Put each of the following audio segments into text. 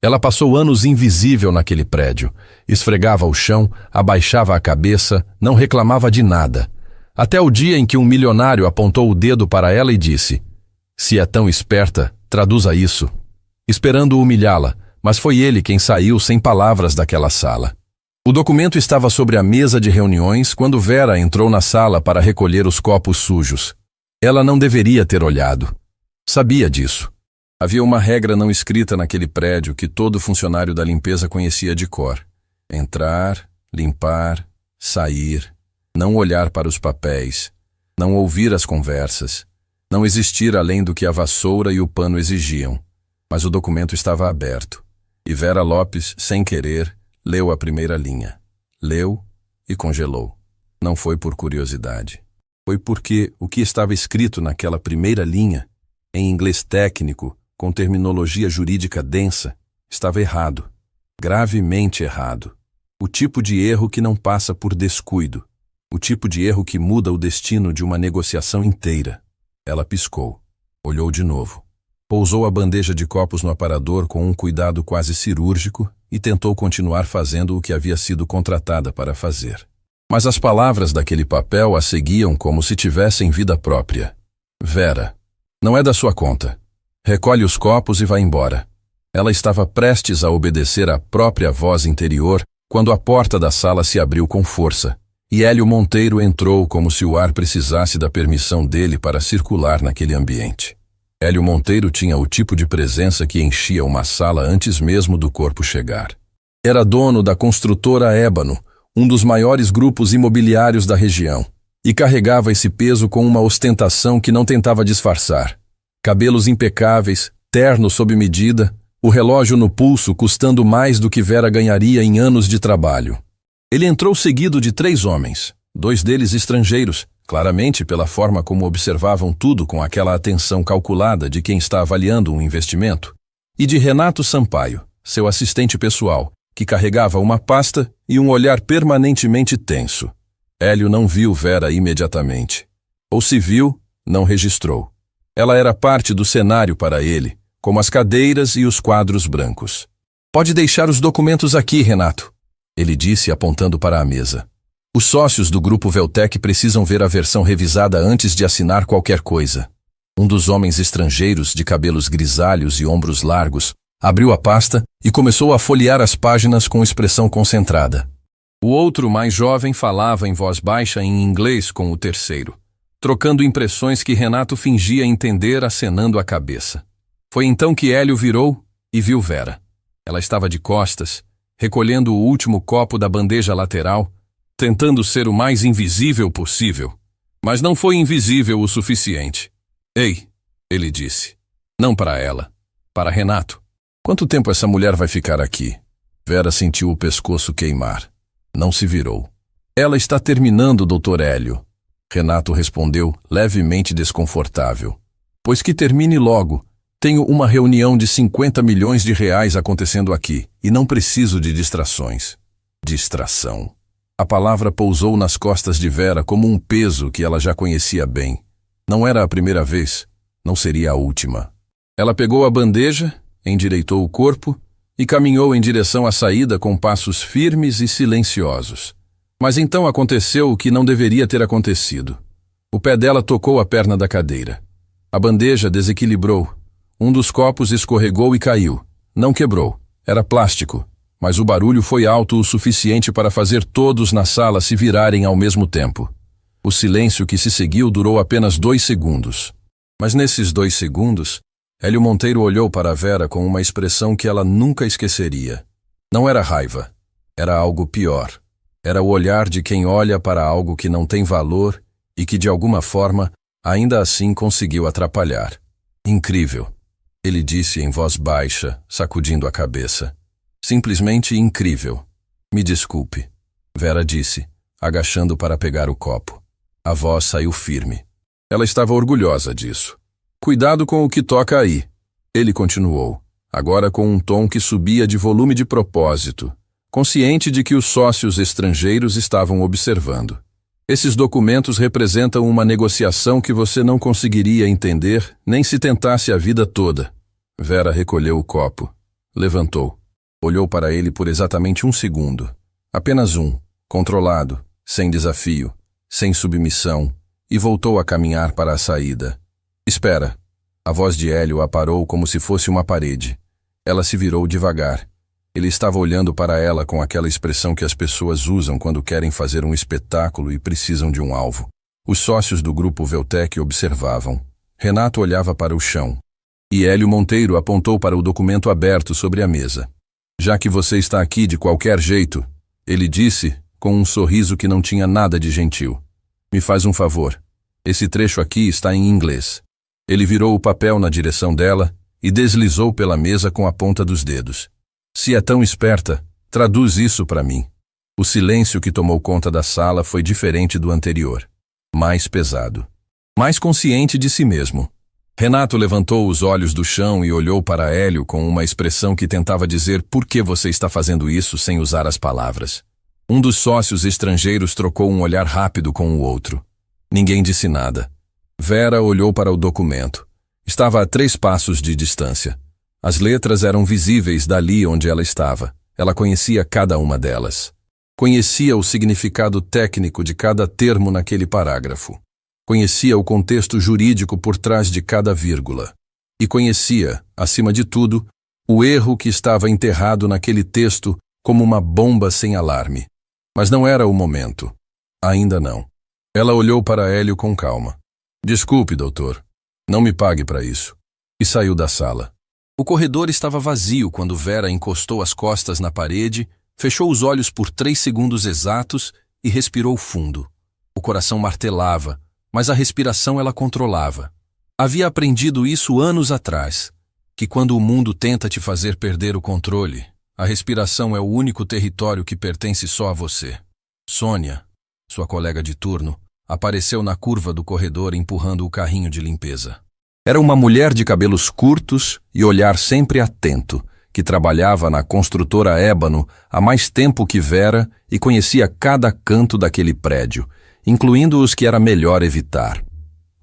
Ela passou anos invisível naquele prédio. Esfregava o chão, abaixava a cabeça, não reclamava de nada. Até o dia em que um milionário apontou o dedo para ela e disse: "Se é tão esperta, traduza isso." Esperando humilhá-la, mas foi ele quem saiu sem palavras daquela sala. O documento estava sobre a mesa de reuniões quando Vera entrou na sala para recolher os copos sujos. Ela não deveria ter olhado. Sabia disso. Havia uma regra não escrita naquele prédio que todo funcionário da limpeza conhecia de cor: entrar, limpar, sair, não olhar para os papéis, não ouvir as conversas, não existir além do que a vassoura e o pano exigiam. Mas o documento estava aberto, e Vera Lopes, sem querer, leu a primeira linha. Leu e congelou. Não foi por curiosidade. Foi porque o que estava escrito naquela primeira linha, em inglês técnico, com terminologia jurídica densa, estava errado. Gravemente errado. O tipo de erro que não passa por descuido. O tipo de erro que muda o destino de uma negociação inteira. Ela piscou. Olhou de novo. Pousou a bandeja de copos no aparador com um cuidado quase cirúrgico e tentou continuar fazendo o que havia sido contratada para fazer. Mas as palavras daquele papel a seguiam como se tivessem vida própria. Vera, não é da sua conta. Recolhe os copos e vá embora. Ela estava prestes a obedecer à própria voz interior quando a porta da sala se abriu com força, e Hélio Monteiro entrou como se o ar precisasse da permissão dele para circular naquele ambiente. Hélio Monteiro tinha o tipo de presença que enchia uma sala antes mesmo do corpo chegar. Era dono da construtora Ébano, um dos maiores grupos imobiliários da região, e carregava esse peso com uma ostentação que não tentava disfarçar. Cabelos impecáveis, terno sob medida, o relógio no pulso custando mais do que Vera ganharia em anos de trabalho. Ele entrou seguido de 3 homens, 2 deles estrangeiros, claramente pela forma como observavam tudo com aquela atenção calculada de quem está avaliando um investimento, e de Renato Sampaio, seu assistente pessoal, que carregava uma pasta e um olhar permanentemente tenso. Hélio não viu Vera imediatamente. Ou se viu, não registrou. Ela era parte do cenário para ele, como as cadeiras e os quadros brancos. "Pode deixar os documentos aqui, Renato," ele disse apontando para a mesa. "Os sócios do Grupo Veltec precisam ver a versão revisada antes de assinar qualquer coisa." Um dos homens estrangeiros, de cabelos grisalhos e ombros largos, abriu a pasta e começou a folhear as páginas com expressão concentrada. O outro, mais jovem, falava em voz baixa em inglês com o terceiro, trocando impressões que Renato fingia entender acenando a cabeça. Foi então que Hélio virou e viu Vera. Ela estava de costas, recolhendo o último copo da bandeja lateral, tentando ser o mais invisível possível. Mas não foi invisível o suficiente. "Ei", ele disse. Não para ela, para Renato. "Quanto tempo essa mulher vai ficar aqui?" Vera sentiu o pescoço queimar. Não se virou. "Ela está terminando, Dr. Hélio." Renato respondeu, levemente desconfortável. "Pois que termine logo. Tenho uma reunião de 50 milhões de reais acontecendo aqui, e não preciso de distrações." Distração. A palavra pousou nas costas de Vera como um peso que ela já conhecia bem. Não era a primeira vez, não seria a última. Ela pegou a bandeja, endireitou o corpo e caminhou em direção à saída com passos firmes e silenciosos. Mas então aconteceu o que não deveria ter acontecido. O pé dela tocou a perna da cadeira. A bandeja desequilibrou. Um dos copos escorregou e caiu. Não quebrou. Era plástico. Mas o barulho foi alto o suficiente para fazer todos na sala se virarem ao mesmo tempo. O silêncio que se seguiu durou apenas 2 segundos. Mas nesses 2 segundos, Hélio Monteiro olhou para Vera com uma expressão que ela nunca esqueceria. Não era raiva. Era algo pior. Era o olhar de quem olha para algo que não tem valor e que, de alguma forma, ainda assim conseguiu atrapalhar. "Incrível", ele disse em voz baixa, sacudindo a cabeça. "Simplesmente incrível." "Me desculpe", Vera disse, agachando para pegar o copo. A voz saiu firme. Ela estava orgulhosa disso. "Cuidado com o que toca aí", ele continuou, agora com um tom que subia de volume de propósito, consciente de que os sócios estrangeiros estavam observando. "Esses documentos representam uma negociação que você não conseguiria entender nem se tentasse a vida toda." Vera recolheu o copo. Levantou. Olhou para ele por exatamente 1 segundo. Apenas um, controlado, sem desafio, sem submissão, e voltou a caminhar para a saída. Espera. A voz de Hélio a parou como se fosse uma parede. Ela se virou devagar. Ele estava olhando para ela com aquela expressão que as pessoas usam quando querem fazer um espetáculo e precisam de um alvo. Os sócios do grupo Veltec observavam. Renato olhava para o chão. E Hélio Monteiro apontou para o documento aberto sobre a mesa. Já que você está aqui de qualquer jeito, ele disse, com um sorriso que não tinha nada de gentil. Me faz um favor. Esse trecho aqui está em inglês. Ele virou o papel na direção dela e deslizou pela mesa com a ponta dos dedos. Se é tão esperta, traduz isso para mim. O silêncio que tomou conta da sala foi diferente do anterior. Mais pesado. Mais consciente de si mesmo. Renato levantou os olhos do chão e olhou para Hélio com uma expressão que tentava dizer por que você está fazendo isso sem usar as palavras. Um dos sócios estrangeiros trocou um olhar rápido com o outro. Ninguém disse nada. Vera olhou para o documento. Estava a 3 passos de distância. As letras eram visíveis dali onde ela estava. Ela conhecia cada uma delas. Conhecia o significado técnico de cada termo naquele parágrafo. Conhecia o contexto jurídico por trás de cada vírgula. E conhecia, acima de tudo, o erro que estava enterrado naquele texto como uma bomba sem alarme. Mas não era o momento. Ainda não. Ela olhou para Hélio com calma. Desculpe, doutor. Não me pague para isso. E saiu da sala. O corredor estava vazio quando Vera encostou as costas na parede, fechou os olhos por 3 segundos exatos e respirou fundo. O coração martelava, mas a respiração ela controlava. Havia aprendido isso anos atrás, que quando o mundo tenta te fazer perder o controle, a respiração é o único território que pertence só a você. Sônia, sua colega de turno, apareceu na curva do corredor empurrando o carrinho de limpeza. Era uma mulher de cabelos curtos e olhar sempre atento, que trabalhava na construtora Ébano há mais tempo que Vera e conhecia cada canto daquele prédio, incluindo os que era melhor evitar.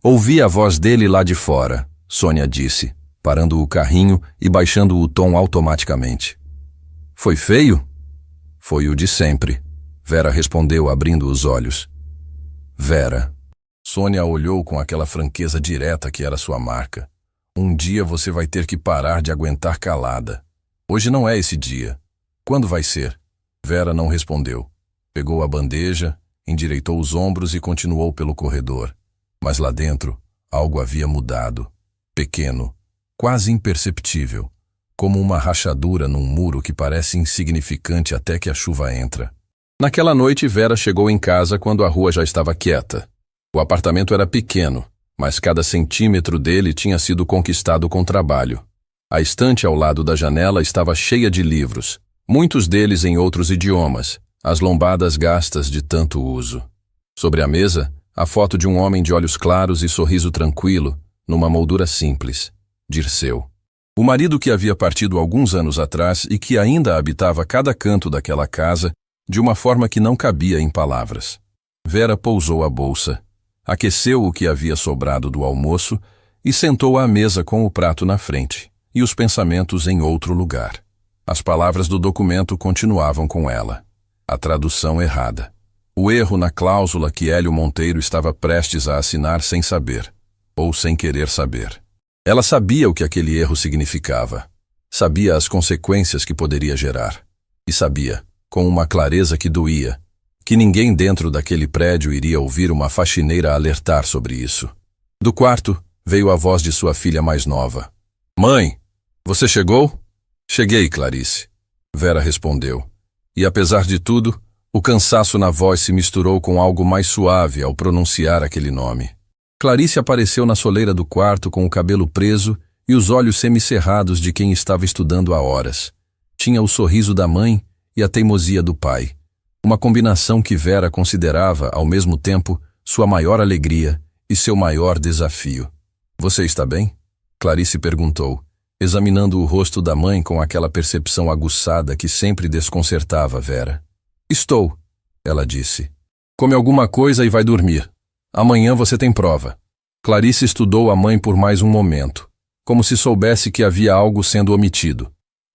Ouvi a voz dele lá de fora, Sônia disse, parando o carrinho e baixando o tom automaticamente. Foi feio? Foi o de sempre, Vera respondeu abrindo os olhos. Vera. Sônia olhou com aquela franqueza direta que era sua marca. Um dia você vai ter que parar de aguentar calada. Hoje não é esse dia. Quando vai ser? Vera não respondeu. Pegou a bandeja, endireitou os ombros e continuou pelo corredor. Mas lá dentro, algo havia mudado. Pequeno, quase imperceptível, como uma rachadura num muro que parece insignificante até que a chuva entra. Naquela noite, Vera chegou em casa quando a rua já estava quieta. O apartamento era pequeno, mas cada centímetro dele tinha sido conquistado com trabalho. A estante ao lado da janela estava cheia de livros, muitos deles em outros idiomas, as lombadas gastas de tanto uso. Sobre a mesa, a foto de um homem de olhos claros e sorriso tranquilo, numa moldura simples, Dirceu. O marido que havia partido alguns anos atrás e que ainda habitava cada canto daquela casa de uma forma que não cabia em palavras. Vera pousou a bolsa, aqueceu o que havia sobrado do almoço e sentou à mesa com o prato na frente e os pensamentos em outro lugar. As palavras do documento continuavam com ela. A tradução errada. O erro na cláusula que Hélio Monteiro estava prestes a assinar sem saber, ou sem querer saber. Ela sabia o que aquele erro significava. Sabia as consequências que poderia gerar. E sabia, com uma clareza que doía, que ninguém dentro daquele prédio iria ouvir uma faxineira alertar sobre isso. Do quarto, veio a voz de sua filha mais nova. Mãe, você chegou? Cheguei, Clarice. Vera respondeu. E apesar de tudo, o cansaço na voz se misturou com algo mais suave ao pronunciar aquele nome. Clarice apareceu na soleira do quarto com o cabelo preso e os olhos semicerrados de quem estava estudando há horas. Tinha o sorriso da mãe e a teimosia do pai. Uma combinação que Vera considerava, ao mesmo tempo, sua maior alegria e seu maior desafio. Você está bem? Clarice perguntou, examinando o rosto da mãe com aquela percepção aguçada que sempre desconcertava Vera. Estou, ela disse. Come alguma coisa e vai dormir. Amanhã você tem prova. Clarice estudou a mãe por mais um momento, como se soubesse que havia algo sendo omitido.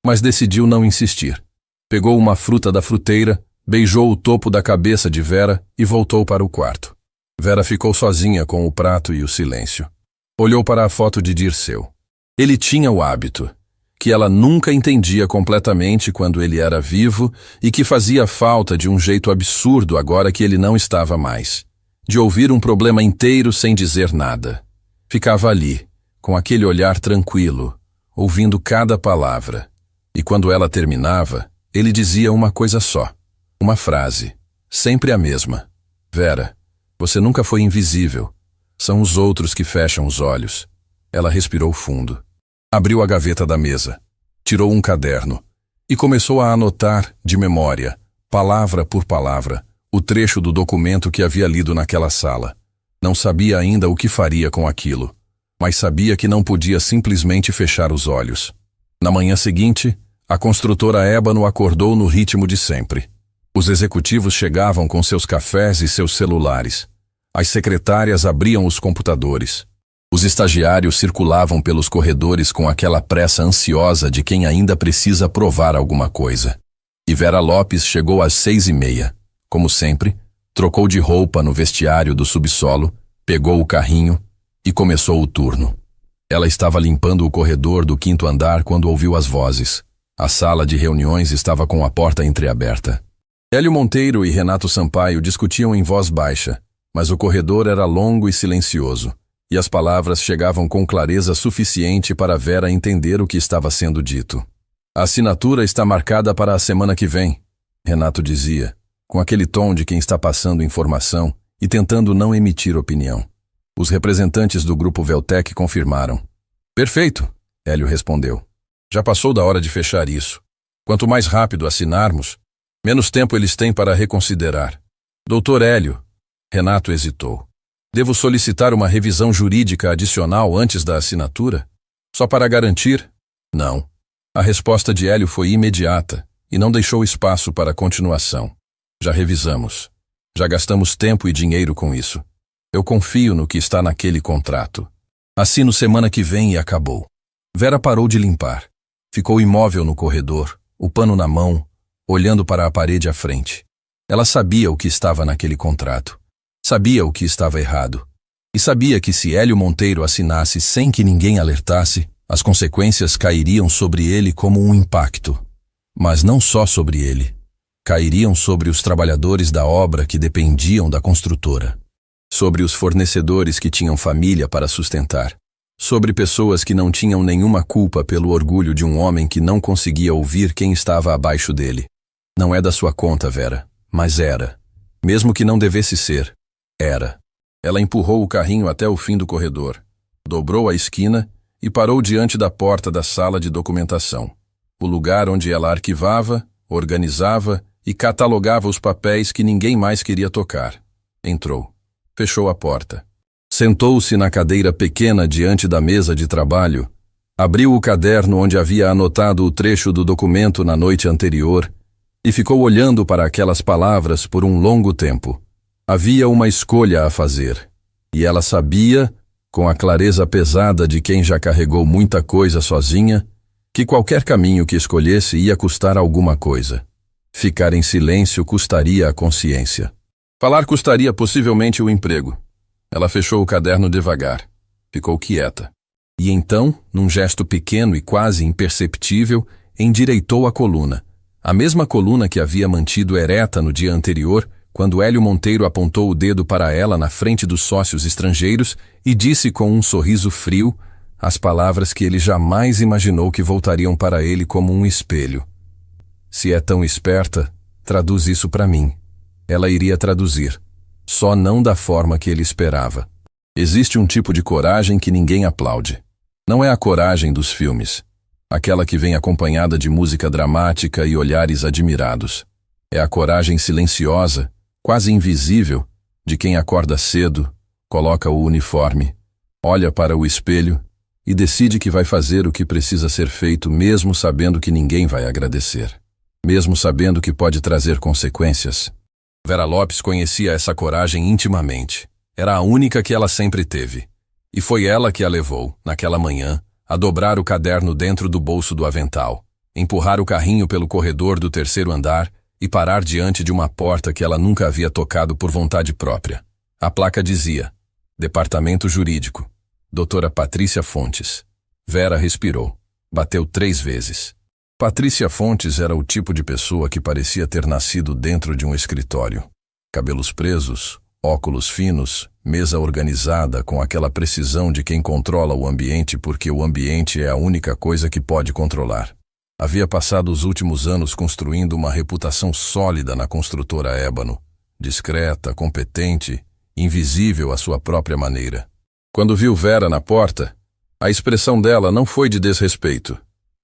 mas decidiu não insistir. Pegou uma fruta da fruteira, beijou o topo da cabeça de Vera e voltou para o quarto. Vera ficou sozinha com o prato e o silêncio. Olhou para a foto de Dirceu. Ele tinha o hábito, que ela nunca entendia completamente quando ele era vivo e que fazia falta de um jeito absurdo agora que ele não estava mais. De ouvir um problema inteiro sem dizer nada. Ficava ali, com aquele olhar tranquilo, ouvindo cada palavra. E quando ela terminava, ele dizia uma coisa só. Uma frase, sempre a mesma. Vera, você nunca foi invisível. São os outros que fecham os olhos. Ela respirou fundo. Abriu a gaveta da mesa, tirou um caderno e começou a anotar, de memória, palavra por palavra, o trecho do documento que havia lido naquela sala. Não sabia ainda o que faria com aquilo, mas sabia que não podia simplesmente fechar os olhos. Na manhã seguinte, a construtora Ébano acordou no ritmo de sempre. Os executivos chegavam com seus cafés e seus celulares. As secretárias abriam os computadores. Os estagiários circulavam pelos corredores com aquela pressa ansiosa de quem ainda precisa provar alguma coisa. E Vera Lopes chegou às 6:30. Como sempre, trocou de roupa no vestiário do subsolo, pegou o carrinho e começou o turno. Ela estava limpando o corredor do 5º andar quando ouviu as vozes. A sala de reuniões estava com a porta entreaberta. Hélio Monteiro e Renato Sampaio discutiam em voz baixa, mas o corredor era longo e silencioso, e as palavras chegavam com clareza suficiente para Vera entender o que estava sendo dito. A assinatura está marcada para a semana que vem, Renato dizia, com aquele tom de quem está passando informação e tentando não emitir opinião. Os representantes do grupo Veltec confirmaram. Perfeito, Hélio respondeu. Já passou da hora de fechar isso. Quanto mais rápido assinarmos, menos tempo eles têm para reconsiderar. Doutor Hélio, Renato hesitou. Devo solicitar uma revisão jurídica adicional antes da assinatura? Só para garantir? Não. A resposta de Hélio foi imediata e não deixou espaço para continuação. Já revisamos. Já gastamos tempo e dinheiro com isso. Eu confio no que está naquele contrato. Assino semana que vem e acabou. Vera parou de limpar. Ficou imóvel no corredor, o pano na mão, olhando para a parede à frente. Ela sabia o que estava naquele contrato. Sabia o que estava errado. E sabia que se Hélio Monteiro assinasse sem que ninguém alertasse, as consequências cairiam sobre ele como um impacto. Mas não só sobre ele. Cairiam sobre os trabalhadores da obra que dependiam da construtora. Sobre os fornecedores que tinham família para sustentar. Sobre pessoas que não tinham nenhuma culpa pelo orgulho de um homem que não conseguia ouvir quem estava abaixo dele. Não é da sua conta, Vera, mas era. Mesmo que não devesse ser, era. Ela empurrou o carrinho até o fim do corredor, dobrou a esquina e parou diante da porta da sala de documentação, o lugar onde ela arquivava, organizava e catalogava os papéis que ninguém mais queria tocar. Entrou. Fechou a porta. Sentou-se na cadeira pequena diante da mesa de trabalho, abriu o caderno onde havia anotado o trecho do documento na noite anterior e ficou olhando para aquelas palavras por um longo tempo. Havia uma escolha a fazer, e ela sabia, com a clareza pesada de quem já carregou muita coisa sozinha, que qualquer caminho que escolhesse ia custar alguma coisa. Ficar em silêncio custaria a consciência. Falar custaria possivelmente o emprego. Ela fechou o caderno devagar. Ficou quieta. E então, num gesto pequeno e quase imperceptível, endireitou a coluna. A mesma coluna que havia mantido ereta no dia anterior, quando Hélio Monteiro apontou o dedo para ela na frente dos sócios estrangeiros e disse com um sorriso frio as palavras que ele jamais imaginou que voltariam para ele como um espelho. Se é tão esperta, traduz isso para mim. Ela iria traduzir, só não da forma que ele esperava. Existe um tipo de coragem que ninguém aplaude. Não é a coragem dos filmes, aquela que vem acompanhada de música dramática e olhares admirados. É a coragem silenciosa, quase invisível, de quem acorda cedo, coloca o uniforme, olha para o espelho e decide que vai fazer o que precisa ser feito mesmo sabendo que ninguém vai agradecer. Mesmo sabendo que pode trazer consequências. Vera Lopes conhecia essa coragem intimamente. Era a única que ela sempre teve. E foi ela que a levou, naquela manhã, a dobrar o caderno dentro do bolso do avental, empurrar o carrinho pelo corredor do terceiro andar e parar diante de uma porta que ela nunca havia tocado por vontade própria. A placa dizia: Departamento Jurídico, Doutora Patrícia Fontes. Vera respirou. Bateu 3 vezes. Patrícia Fontes era o tipo de pessoa que parecia ter nascido dentro de um escritório. Cabelos presos, óculos finos, mesa organizada com aquela precisão de quem controla o ambiente porque o ambiente é a única coisa que pode controlar. Havia passado os últimos anos construindo uma reputação sólida na construtora Ébano, discreta, competente, invisível à sua própria maneira. Quando viu Vera na porta, a expressão dela não foi de desrespeito,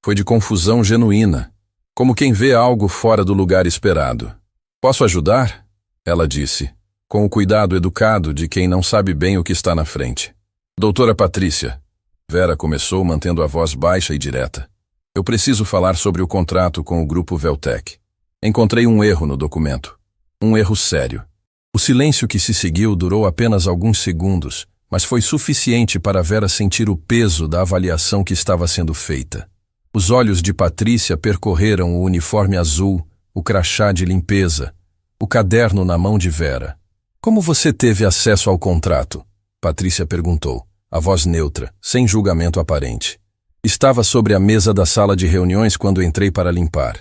foi de confusão genuína, como quem vê algo fora do lugar esperado. Posso ajudar? Ela disse, com o cuidado educado de quem não sabe bem o que está na frente. Doutora Patrícia, Vera começou mantendo a voz baixa e direta. Eu preciso falar sobre o contrato com o grupo Veltec. Encontrei um erro no documento. Um erro sério. O silêncio que se seguiu durou apenas alguns segundos, mas foi suficiente para Vera sentir o peso da avaliação que estava sendo feita. Os olhos de Patrícia percorreram o uniforme azul, o crachá de limpeza, o caderno na mão de Vera. Como você teve acesso ao contrato? Patrícia perguntou, a voz neutra, sem julgamento aparente. Estava sobre a mesa da sala de reuniões quando entrei para limpar.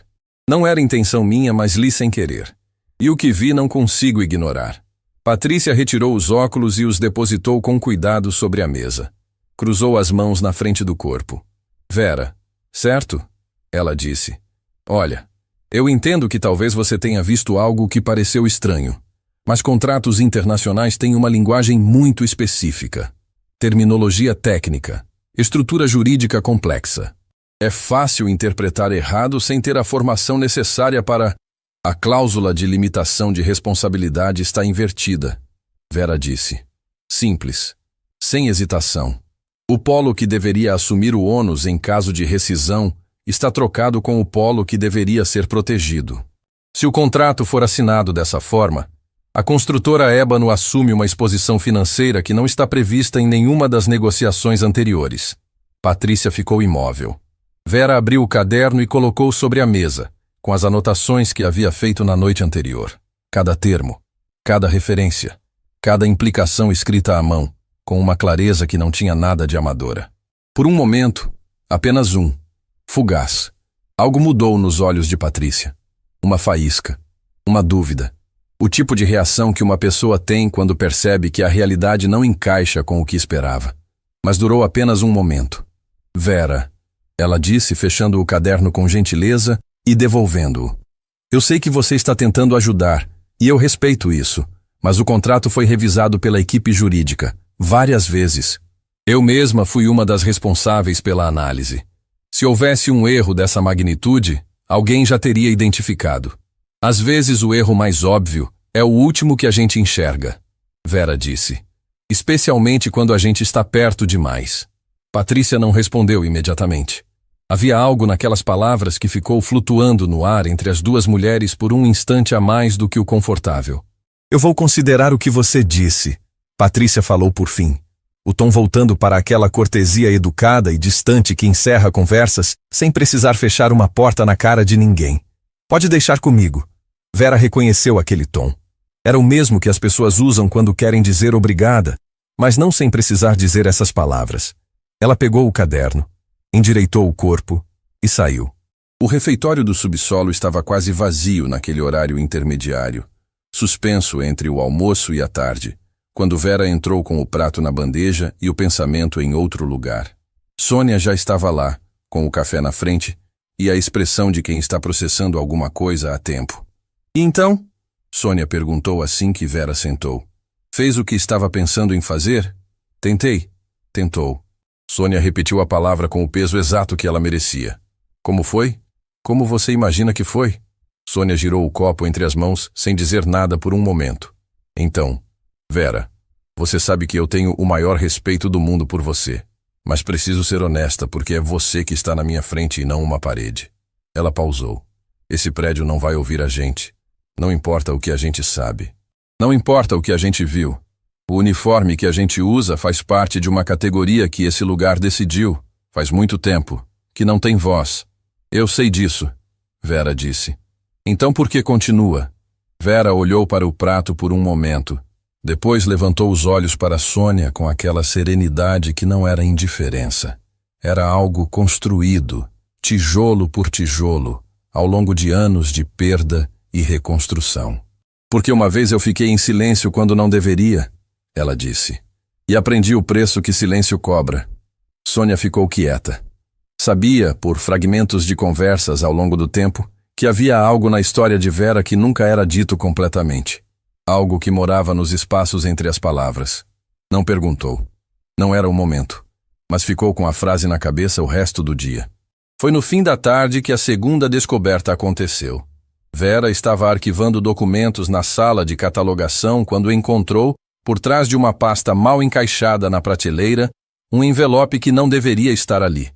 Não era intenção minha, mas li sem querer. E o que vi não consigo ignorar. Patrícia retirou os óculos e os depositou com cuidado sobre a mesa. Cruzou as mãos na frente do corpo. Vera, certo? Ela disse. Olha, eu entendo que talvez você tenha visto algo que pareceu estranho, mas contratos internacionais têm uma linguagem muito específica. Terminologia técnica. Estrutura jurídica complexa. É fácil interpretar errado sem ter a formação necessária para... A cláusula de limitação de responsabilidade está invertida, Vera disse. Simples. Sem hesitação. O polo que deveria assumir o ônus em caso de rescisão está trocado com o polo que deveria ser protegido. Se o contrato for assinado dessa forma, a construtora Ébano assume uma exposição financeira que não está prevista em nenhuma das negociações anteriores. Patrícia ficou imóvel. Vera abriu o caderno e colocou sobre a mesa, com as anotações que havia feito na noite anterior. Cada termo, cada referência, cada implicação escrita à mão, com uma clareza que não tinha nada de amadora. Por um momento, apenas um, fugaz, algo mudou nos olhos de Patrícia. Uma faísca, uma dúvida. O tipo de reação que uma pessoa tem quando percebe que a realidade não encaixa com o que esperava. Mas durou apenas um momento. Vera, ela disse, fechando o caderno com gentileza e devolvendo-o. Eu sei que você está tentando ajudar, e eu respeito isso, mas o contrato foi revisado pela equipe jurídica, várias vezes. Eu mesma fui uma das responsáveis pela análise. Se houvesse um erro dessa magnitude, alguém já teria identificado. Às vezes o erro mais óbvio é o último que a gente enxerga, Vera disse. Especialmente quando a gente está perto demais. Patrícia não respondeu imediatamente. Havia algo naquelas palavras que ficou flutuando no ar entre as duas mulheres por um instante a mais do que o confortável. Eu vou considerar o que você disse, Patrícia falou por fim, o tom voltando para aquela cortesia educada e distante que encerra conversas sem precisar fechar uma porta na cara de ninguém. Pode deixar comigo. Vera reconheceu aquele tom. Era o mesmo que as pessoas usam quando querem dizer obrigada, mas não sem precisar dizer essas palavras. Ela pegou o caderno, endireitou o corpo e saiu. O refeitório do subsolo estava quase vazio naquele horário intermediário, suspenso entre o almoço e a tarde, quando Vera entrou com o prato na bandeja e o pensamento em outro lugar. Sônia já estava lá, com o café na frente e a expressão de quem está processando alguma coisa há tempo. E então? Sônia perguntou assim que Vera sentou. Fez o que estava pensando em fazer? Tentei. Tentou. Sônia repetiu a palavra com o peso exato que ela merecia. Como foi? Como você imagina que foi? Sônia girou o copo entre as mãos sem dizer nada por um momento. Então, Vera, você sabe que eu tenho o maior respeito do mundo por você, mas preciso ser honesta porque é você que está na minha frente e não uma parede. Ela pausou. Esse prédio não vai ouvir a gente. Não importa o que a gente sabe. Não importa o que a gente viu. O uniforme que a gente usa faz parte de uma categoria que esse lugar decidiu, faz muito tempo, que não tem voz. Eu sei disso, Vera disse. Então por que continua? Vera olhou para o prato por um momento. Depois levantou os olhos para Sônia com aquela serenidade que não era indiferença. Era algo construído, tijolo por tijolo, ao longo de anos de perda e reconstrução. Porque uma vez eu fiquei em silêncio quando não deveria, ela disse. E aprendi o preço que silêncio cobra. Sônia ficou quieta. Sabia, por fragmentos de conversas ao longo do tempo, que havia algo na história de Vera que nunca era dito completamente. Algo que morava nos espaços entre as palavras. Não perguntou. Não era o momento. Mas ficou com a frase na cabeça o resto do dia. Foi no fim da tarde que a segunda descoberta aconteceu. Vera estava arquivando documentos na sala de catalogação quando encontrou, por trás de uma pasta mal encaixada na prateleira, um envelope que não deveria estar ali.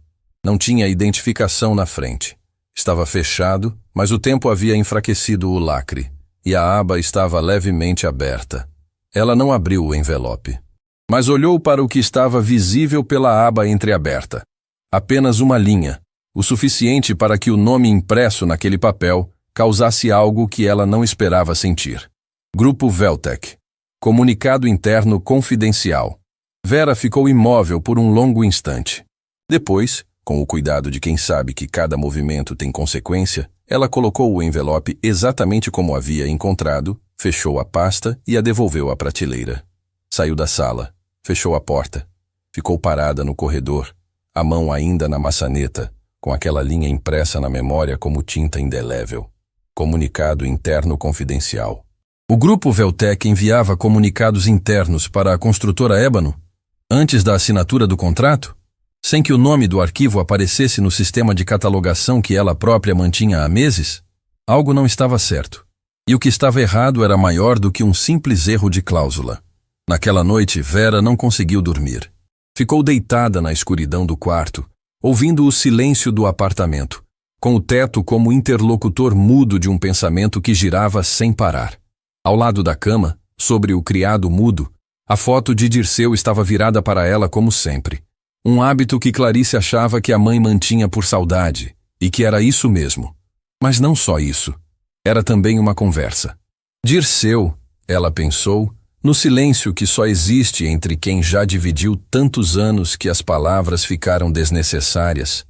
Não tinha identificação na frente. Estava fechado, mas o tempo havia enfraquecido o lacre, e a aba estava levemente aberta. Ela não abriu o envelope, mas olhou para o que estava visível pela aba entreaberta. Apenas uma linha, o suficiente para que o nome impresso naquele papel causasse algo que ela não esperava sentir. Grupo Veltec. Comunicado interno confidencial. Vera ficou imóvel por um longo instante. Depois, com o cuidado de quem sabe que cada movimento tem consequência, ela colocou o envelope exatamente como havia encontrado, fechou a pasta e a devolveu à prateleira. Saiu da sala, fechou a porta, ficou parada no corredor, a mão ainda na maçaneta, com aquela linha impressa na memória como tinta indelével. Comunicado interno confidencial. O Grupo Veltec enviava comunicados internos para a construtora Ébano, antes da assinatura do contrato, sem que o nome do arquivo aparecesse no sistema de catalogação que ela própria mantinha há meses? Algo não estava certo. E o que estava errado era maior do que um simples erro de cláusula. Naquela noite, Vera não conseguiu dormir. Ficou deitada na escuridão do quarto, ouvindo o silêncio do apartamento, com o teto como interlocutor mudo de um pensamento que girava sem parar. Ao lado da cama, sobre o criado mudo, a foto de Dirceu estava virada para ela como sempre. Um hábito que Clarice achava que a mãe mantinha por saudade, e que era isso mesmo. Mas não só isso. Era também uma conversa. Dirceu, ela pensou, no silêncio que só existe entre quem já dividiu tantos anos que as palavras ficaram desnecessárias.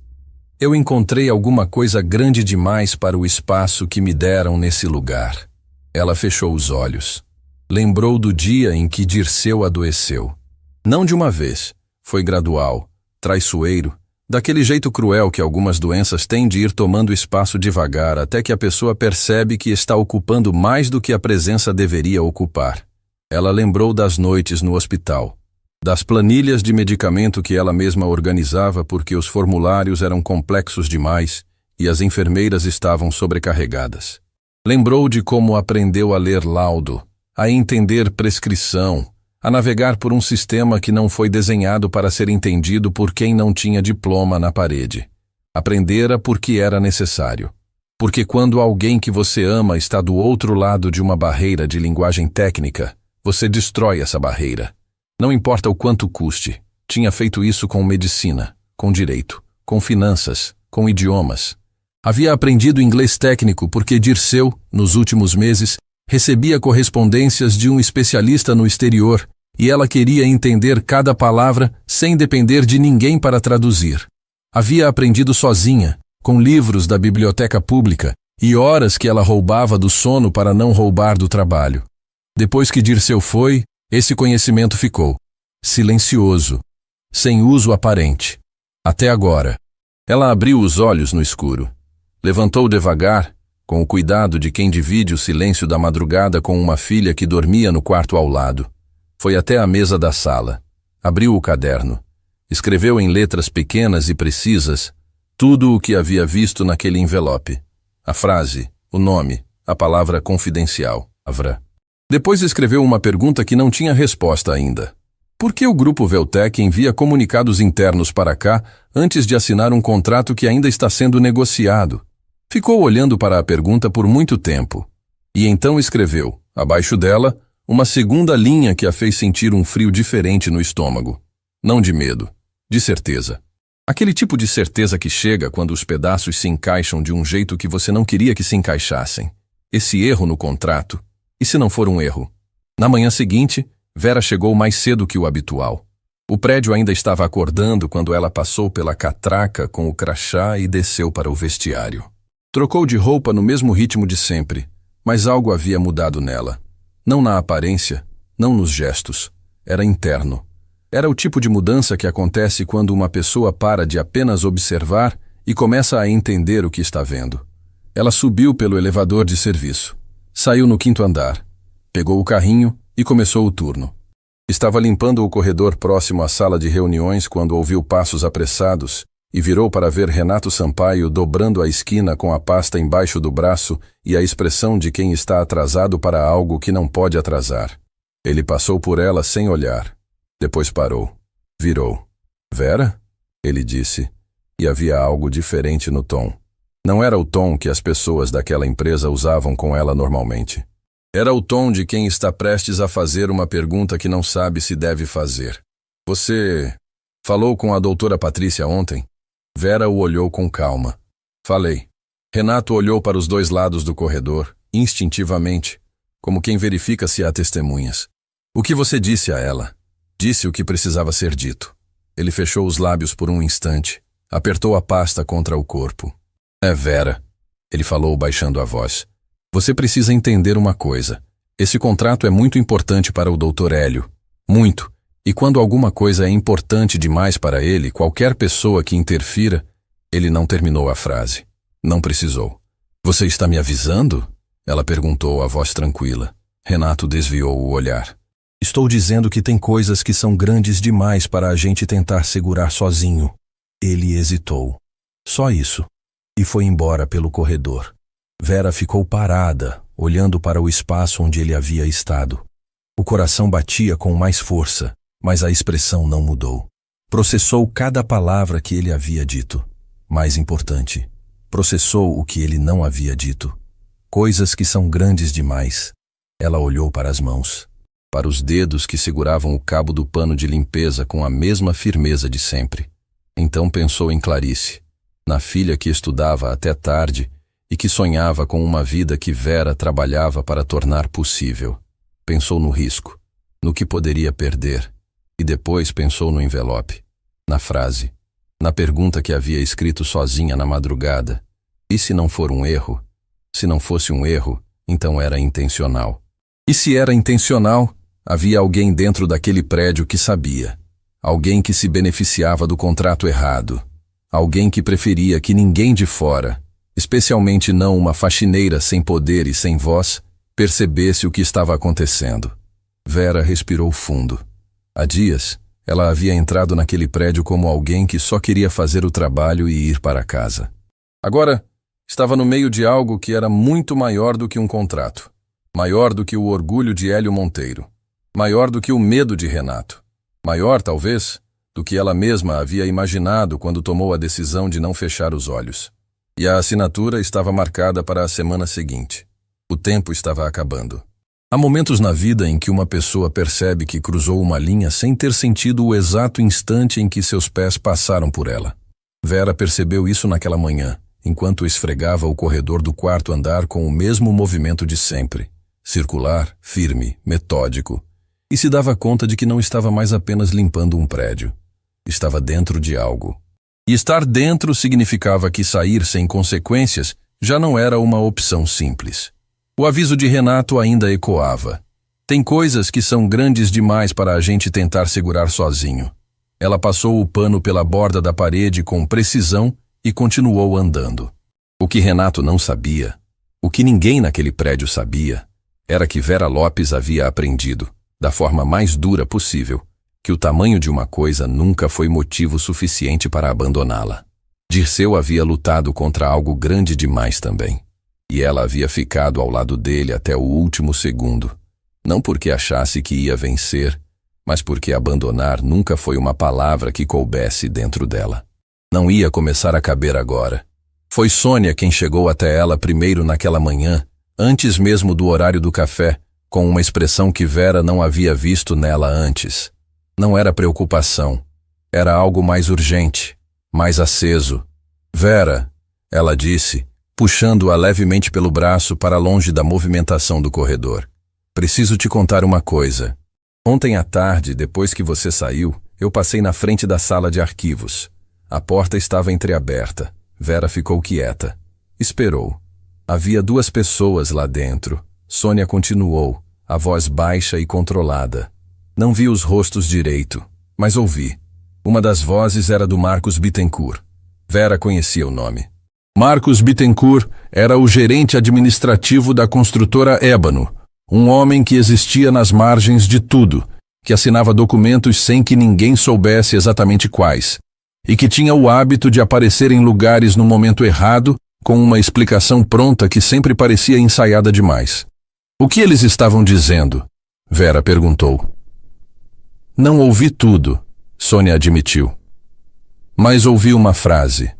Eu encontrei alguma coisa grande demais para o espaço que me deram nesse lugar. Ela fechou os olhos. Lembrou do dia em que Dirceu adoeceu. Não de uma vez. Foi gradual, traiçoeiro, daquele jeito cruel que algumas doenças têm de ir tomando espaço devagar até que a pessoa percebe que está ocupando mais do que a presença deveria ocupar. Ela lembrou das noites no hospital, das planilhas de medicamento que ela mesma organizava porque os formulários eram complexos demais e as enfermeiras estavam sobrecarregadas. Lembrou de como aprendeu a ler laudo, a entender prescrição, a navegar por um sistema que não foi desenhado para ser entendido por quem não tinha diploma na parede. Aprendera porque era necessário. Porque quando alguém que você ama está do outro lado de uma barreira de linguagem técnica, você destrói essa barreira. Não importa o quanto custe. Tinha feito isso com medicina, com direito, com finanças, com idiomas. Havia aprendido inglês técnico porque Dirceu, nos últimos meses, recebia correspondências de um especialista no exterior e ela queria entender cada palavra sem depender de ninguém para traduzir. Havia aprendido sozinha, com livros da biblioteca pública e horas que ela roubava do sono para não roubar do trabalho. Depois que Dirceu foi, esse conhecimento ficou silencioso, sem uso aparente. Até agora. Ela abriu os olhos no escuro. Levantou devagar, com o cuidado de quem divide o silêncio da madrugada com uma filha que dormia no quarto ao lado. Foi até a mesa da sala. Abriu o caderno. Escreveu em letras pequenas e precisas tudo o que havia visto naquele envelope. A frase, o nome, a palavra confidencial, Avra. Depois escreveu uma pergunta que não tinha resposta ainda. Por que o Grupo Veltec envia comunicados internos para cá antes de assinar um contrato que ainda está sendo negociado? Ficou olhando para a pergunta por muito tempo. E então escreveu, abaixo dela, uma segunda linha que a fez sentir um frio diferente no estômago. Não de medo, de certeza. Aquele tipo de certeza que chega quando os pedaços se encaixam de um jeito que você não queria que se encaixassem. Esse erro no contrato. E se não for um erro? Na manhã seguinte, Vera chegou mais cedo que o habitual. O prédio ainda estava acordando quando ela passou pela catraca com o crachá e desceu para o vestiário. Trocou de roupa no mesmo ritmo de sempre, mas algo havia mudado nela. Não na aparência, não nos gestos. Era interno. Era o tipo de mudança que acontece quando uma pessoa para de apenas observar e começa a entender o que está vendo. Ela subiu pelo elevador de serviço. Saiu no 5º andar. Pegou o carrinho e começou o turno. Estava limpando o corredor próximo à sala de reuniões quando ouviu passos apressados e virou para ver Renato Sampaio dobrando a esquina com a pasta embaixo do braço e a expressão de quem está atrasado para algo que não pode atrasar. Ele passou por ela sem olhar. Depois parou. Virou. Vera? Ele disse. E havia algo diferente no tom. Não era o tom que as pessoas daquela empresa usavam com ela normalmente. Era o tom de quem está prestes a fazer uma pergunta que não sabe se deve fazer. Você falou com a doutora Patrícia ontem? Vera o olhou com calma. Falei. Renato olhou para os dois lados do corredor, instintivamente, como quem verifica se há testemunhas. O que você disse a ela? Disse o que precisava ser dito. Ele fechou os lábios por um instante, apertou a pasta contra o corpo. É Vera, ele falou baixando a voz. Você precisa entender uma coisa. Esse contrato é muito importante para o Dr. Hélio. Muito. E quando alguma coisa é importante demais para ele, qualquer pessoa que interfira... Ele não terminou a frase. Não precisou. Você está me avisando? Ela perguntou, a voz tranquila. Renato desviou o olhar. Estou dizendo que tem coisas que são grandes demais para a gente tentar segurar sozinho. Ele hesitou. Só isso. E foi embora pelo corredor. Vera ficou parada, olhando para o espaço onde ele havia estado. O coração batia com mais força, mas a expressão não mudou. Processou cada palavra que ele havia dito. Mais importante, processou o que ele não havia dito. Coisas que são grandes demais. Ela olhou para as mãos. Para os dedos que seguravam o cabo do pano de limpeza com a mesma firmeza de sempre. Então pensou em Clarice, na filha que estudava até tarde e que sonhava com uma vida que Vera trabalhava para tornar possível. Pensou no risco, no que poderia perder, e depois pensou no envelope, na frase, na pergunta que havia escrito sozinha na madrugada. E se não for um erro? Se não fosse um erro, então era intencional. E se era intencional, havia alguém dentro daquele prédio que sabia. Alguém que se beneficiava do contrato errado. Alguém que preferia que ninguém de fora, especialmente não uma faxineira sem poder e sem voz, percebesse o que estava acontecendo. Vera respirou fundo. Há dias, ela havia entrado naquele prédio como alguém que só queria fazer o trabalho e ir para casa. Agora, estava no meio de algo que era muito maior do que um contrato. Maior do que o orgulho de Hélio Monteiro. Maior do que o medo de Renato. Maior, talvez, do que ela mesma havia imaginado quando tomou a decisão de não fechar os olhos. E a assinatura estava marcada para a semana seguinte. O tempo estava acabando. Há momentos na vida em que uma pessoa percebe que cruzou uma linha sem ter sentido o exato instante em que seus pés passaram por ela. Vera percebeu isso naquela manhã, enquanto esfregava o corredor do 4º andar com o mesmo movimento de sempre. Circular, firme, metódico. E se dava conta de que não estava mais apenas limpando um prédio. Estava dentro de algo. E estar dentro significava que sair sem consequências já não era uma opção simples. O aviso de Renato ainda ecoava. Tem coisas que são grandes demais para a gente tentar segurar sozinho. Ela passou o pano pela borda da parede com precisão e continuou andando. O que Renato não sabia, o que ninguém naquele prédio sabia, era que Vera Lopes havia aprendido, da forma mais dura possível, que o tamanho de uma coisa nunca foi motivo suficiente para abandoná-la. Dirceu havia lutado contra algo grande demais também, e ela havia ficado ao lado dele até o último segundo, não porque achasse que ia vencer, mas porque abandonar nunca foi uma palavra que coubesse dentro dela. Não ia começar a caber agora. Foi Sônia quem chegou até ela primeiro naquela manhã, antes mesmo do horário do café, com uma expressão que Vera não havia visto nela antes. Não era preocupação. Era algo mais urgente, mais aceso. Vera, ela disse, puxando-a levemente pelo braço para longe da movimentação do corredor. Preciso te contar uma coisa. Ontem à tarde, depois que você saiu, eu passei na frente da sala de arquivos. A porta estava entreaberta. Vera ficou quieta. Esperou. Havia 2 pessoas lá dentro. Sônia continuou, a voz baixa e controlada. Não vi os rostos direito, mas ouvi. Uma das vozes era do Marcos Bittencourt. Vera conhecia o nome. Marcos Bittencourt era o gerente administrativo da construtora Ébano, um homem que existia nas margens de tudo, que assinava documentos sem que ninguém soubesse exatamente quais, e que tinha o hábito de aparecer em lugares no momento errado, com uma explicação pronta que sempre parecia ensaiada demais. O que eles estavam dizendo? Vera perguntou. Não ouvi tudo, Sônia admitiu. Mas ouvi uma frase.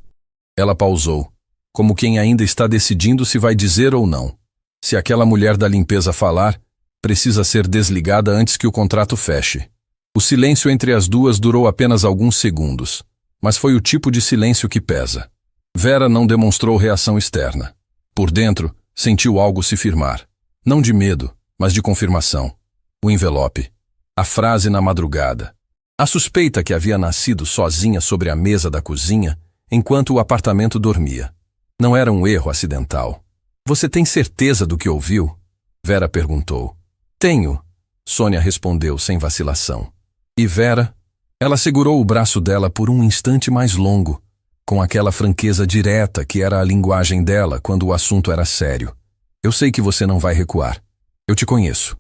Ela pausou, como quem ainda está decidindo se vai dizer ou não. Se aquela mulher da limpeza falar, precisa ser desligada antes que o contrato feche. O silêncio entre as duas durou apenas alguns segundos, mas foi o tipo de silêncio que pesa. Vera não demonstrou reação externa. Por dentro, sentiu algo se firmar. Não de medo, mas de confirmação. O envelope. A frase na madrugada. A suspeita que havia nascido sozinha sobre a mesa da cozinha, enquanto o apartamento dormia. Não era um erro acidental. Você tem certeza do que ouviu? Vera perguntou. Tenho, Sônia respondeu sem vacilação. E Vera? Ela segurou o braço dela por um instante mais longo, com aquela franqueza direta que era a linguagem dela quando o assunto era sério. Eu sei que você não vai recuar. Eu te conheço.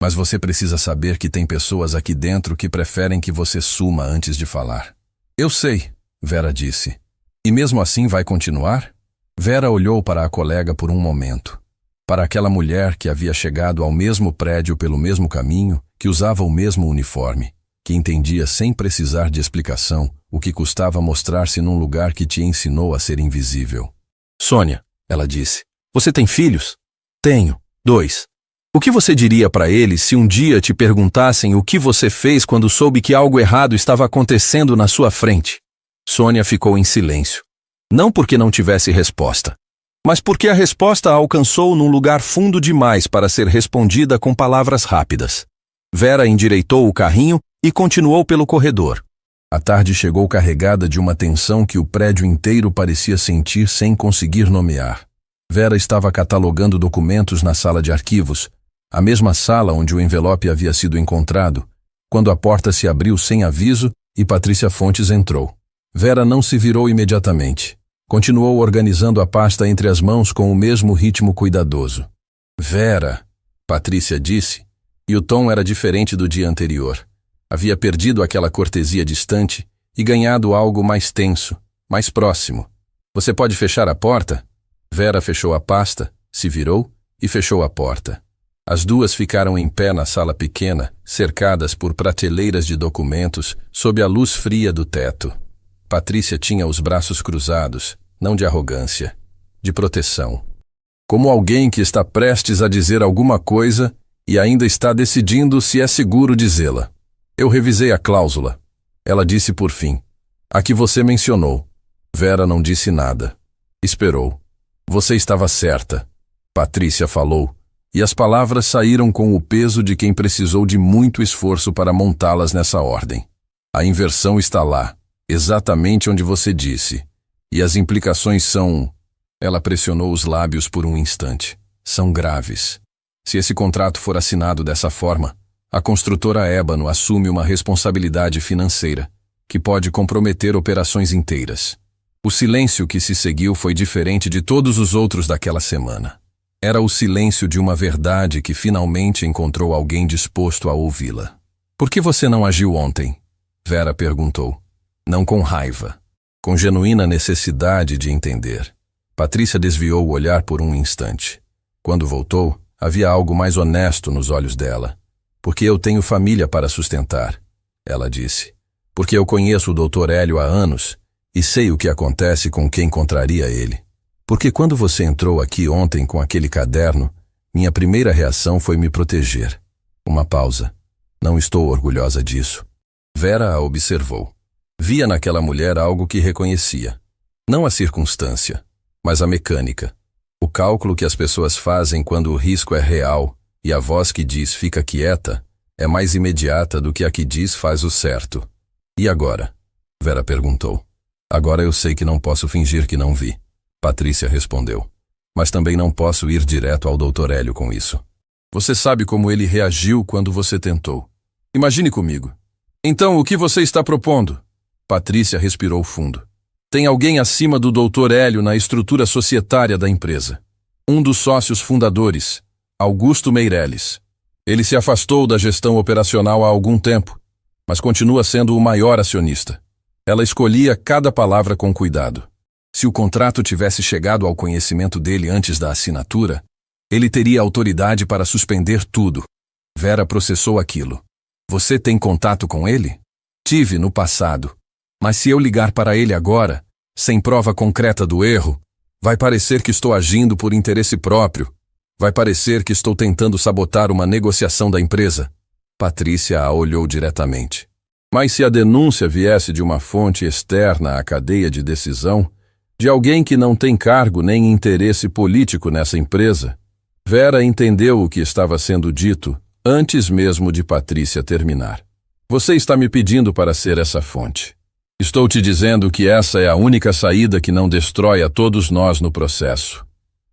Mas você precisa saber que tem pessoas aqui dentro que preferem que você suma antes de falar. Eu sei, Vera disse. E mesmo assim vai continuar? Vera olhou para a colega por um momento. Para aquela mulher que havia chegado ao mesmo prédio pelo mesmo caminho, que usava o mesmo uniforme, que entendia sem precisar de explicação o que custava mostrar-se num lugar que te ensinou a ser invisível. Sônia, ela disse, você tem filhos? Tenho, 2. O que você diria para eles se um dia te perguntassem o que você fez quando soube que algo errado estava acontecendo na sua frente? Sônia ficou em silêncio. Não porque não tivesse resposta, mas porque a resposta a alcançou num lugar fundo demais para ser respondida com palavras rápidas. Vera endireitou o carrinho e continuou pelo corredor. A tarde chegou carregada de uma tensão que o prédio inteiro parecia sentir sem conseguir nomear. Vera estava catalogando documentos na sala de arquivos, a mesma sala onde o envelope havia sido encontrado, quando a porta se abriu sem aviso e Patrícia Fontes entrou. Vera não se virou imediatamente. Continuou organizando a pasta entre as mãos com o mesmo ritmo cuidadoso. Vera, Patrícia disse, e o tom era diferente do dia anterior. Havia perdido aquela cortesia distante e ganhado algo mais tenso, mais próximo. Você pode fechar a porta? Vera fechou a pasta, se virou e fechou a porta. As duas ficaram em pé na sala pequena, cercadas por prateleiras de documentos, sob a luz fria do teto. Patrícia tinha os braços cruzados, não de arrogância, de proteção. Como alguém que está prestes a dizer alguma coisa e ainda está decidindo se é seguro dizê-la. Eu revisei a cláusula. Ela disse por fim. A que você mencionou. Vera não disse nada. Esperou. Você estava certa. Patrícia falou, e as palavras saíram com o peso de quem precisou de muito esforço para montá-las nessa ordem. A inversão está lá, exatamente onde você disse. E as implicações são... Ela pressionou os lábios por um instante. São graves. Se esse contrato for assinado dessa forma, a construtora Ébano assume uma responsabilidade financeira, que pode comprometer operações inteiras. O silêncio que se seguiu foi diferente de todos os outros daquela semana. Era o silêncio de uma verdade que finalmente encontrou alguém disposto a ouvi-la. Por que você não agiu ontem? Vera perguntou. Não com raiva, com genuína necessidade de entender. Patrícia desviou o olhar por um instante. Quando voltou, havia algo mais honesto nos olhos dela. Porque eu tenho família para sustentar, ela disse. Porque eu conheço o Dr. Hélio há anos e sei o que acontece com quem contraria ele. Porque quando você entrou aqui ontem com aquele caderno, minha primeira reação foi me proteger. Uma pausa. Não estou orgulhosa disso. Vera a observou. Via naquela mulher algo que reconhecia. Não a circunstância, mas a mecânica. O cálculo que as pessoas fazem quando o risco é real e a voz que diz fica quieta é mais imediata do que a que diz faz o certo. E agora? Vera perguntou. Agora eu sei que não posso fingir que não vi. Patrícia respondeu. Mas também não posso ir direto ao Dr. Hélio com isso. Você sabe como ele reagiu quando você tentou. Imagine comigo. Então, o que você está propondo? Patrícia respirou fundo. Tem alguém acima do Dr. Hélio na estrutura societária da empresa. Um dos sócios fundadores, Augusto Meirelles. Ele se afastou da gestão operacional há algum tempo, mas continua sendo o maior acionista. Ela escolhia cada palavra com cuidado. Se o contrato tivesse chegado ao conhecimento dele antes da assinatura, ele teria autoridade para suspender tudo. Vera processou aquilo. Você tem contato com ele? Tive no passado. Mas se eu ligar para ele agora, sem prova concreta do erro, vai parecer que estou agindo por interesse próprio. Vai parecer que estou tentando sabotar uma negociação da empresa. Patrícia a olhou diretamente. Mas se a denúncia viesse de uma fonte externa à cadeia de decisão, de alguém que não tem cargo nem interesse político nessa empresa, Vera entendeu o que estava sendo dito antes mesmo de Patrícia terminar. Você está me pedindo para ser essa fonte. Estou te dizendo que essa é a única saída que não destrói a todos nós no processo.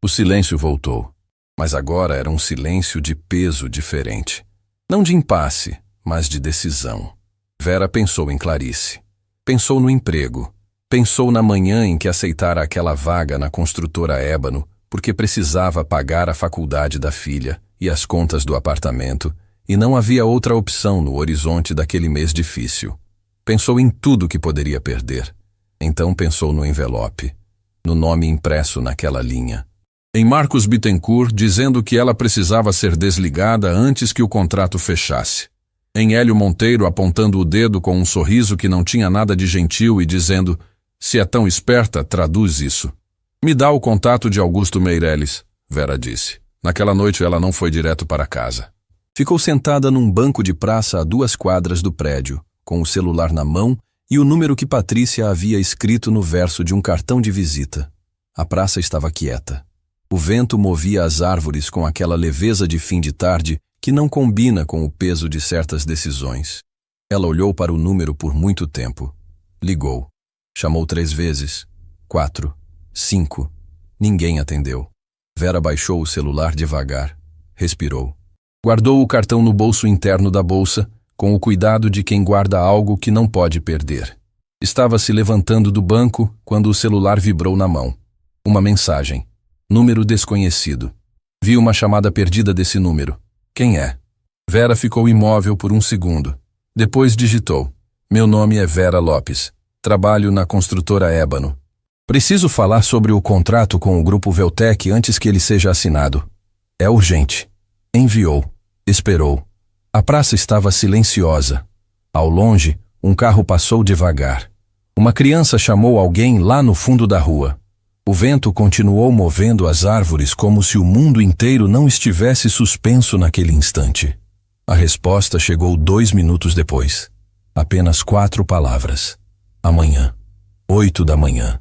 O silêncio voltou, mas agora era um silêncio de peso diferente. Não de impasse, mas de decisão. Vera pensou em Clarice. Pensou no emprego. Pensou na manhã em que aceitara aquela vaga na construtora Ébano, porque precisava pagar a faculdade da filha e as contas do apartamento, e não havia outra opção no horizonte daquele mês difícil. Pensou em tudo que poderia perder. Então pensou no envelope, no nome impresso naquela linha. Em Marcos Bittencourt, dizendo que ela precisava ser desligada antes que o contrato fechasse. Em Hélio Monteiro, apontando o dedo com um sorriso que não tinha nada de gentil e dizendo, se é tão esperta, traduz isso. Me dá o contato de Augusto Meirelles, Vera disse. Naquela noite ela não foi direto para casa. Ficou sentada num banco de praça a 2 quadras do prédio, com o celular na mão e o número que Patrícia havia escrito no verso de um cartão de visita. A praça estava quieta. O vento movia as árvores com aquela leveza de fim de tarde que não combina com o peso de certas decisões. Ela olhou para o número por muito tempo. Ligou. Chamou 3 vezes. 4. 5. Ninguém atendeu. Vera baixou o celular devagar. Respirou. Guardou o cartão no bolso interno da bolsa, com o cuidado de quem guarda algo que não pode perder. Estava se levantando do banco quando o celular vibrou na mão. Uma mensagem. Número desconhecido. Viu uma chamada perdida desse número. Quem é? Vera ficou imóvel por um segundo. Depois digitou. Meu nome é Vera Lopes. Trabalho na construtora Ébano. Preciso falar sobre o contrato com o Grupo Veltec antes que ele seja assinado. É urgente. Enviou. Esperou. A praça estava silenciosa. Ao longe, um carro passou devagar. Uma criança chamou alguém lá no fundo da rua. O vento continuou movendo as árvores como se o mundo inteiro não estivesse suspenso naquele instante. A resposta chegou 2 minutos depois. Apenas 4 palavras. Amanhã. 8 da manhã.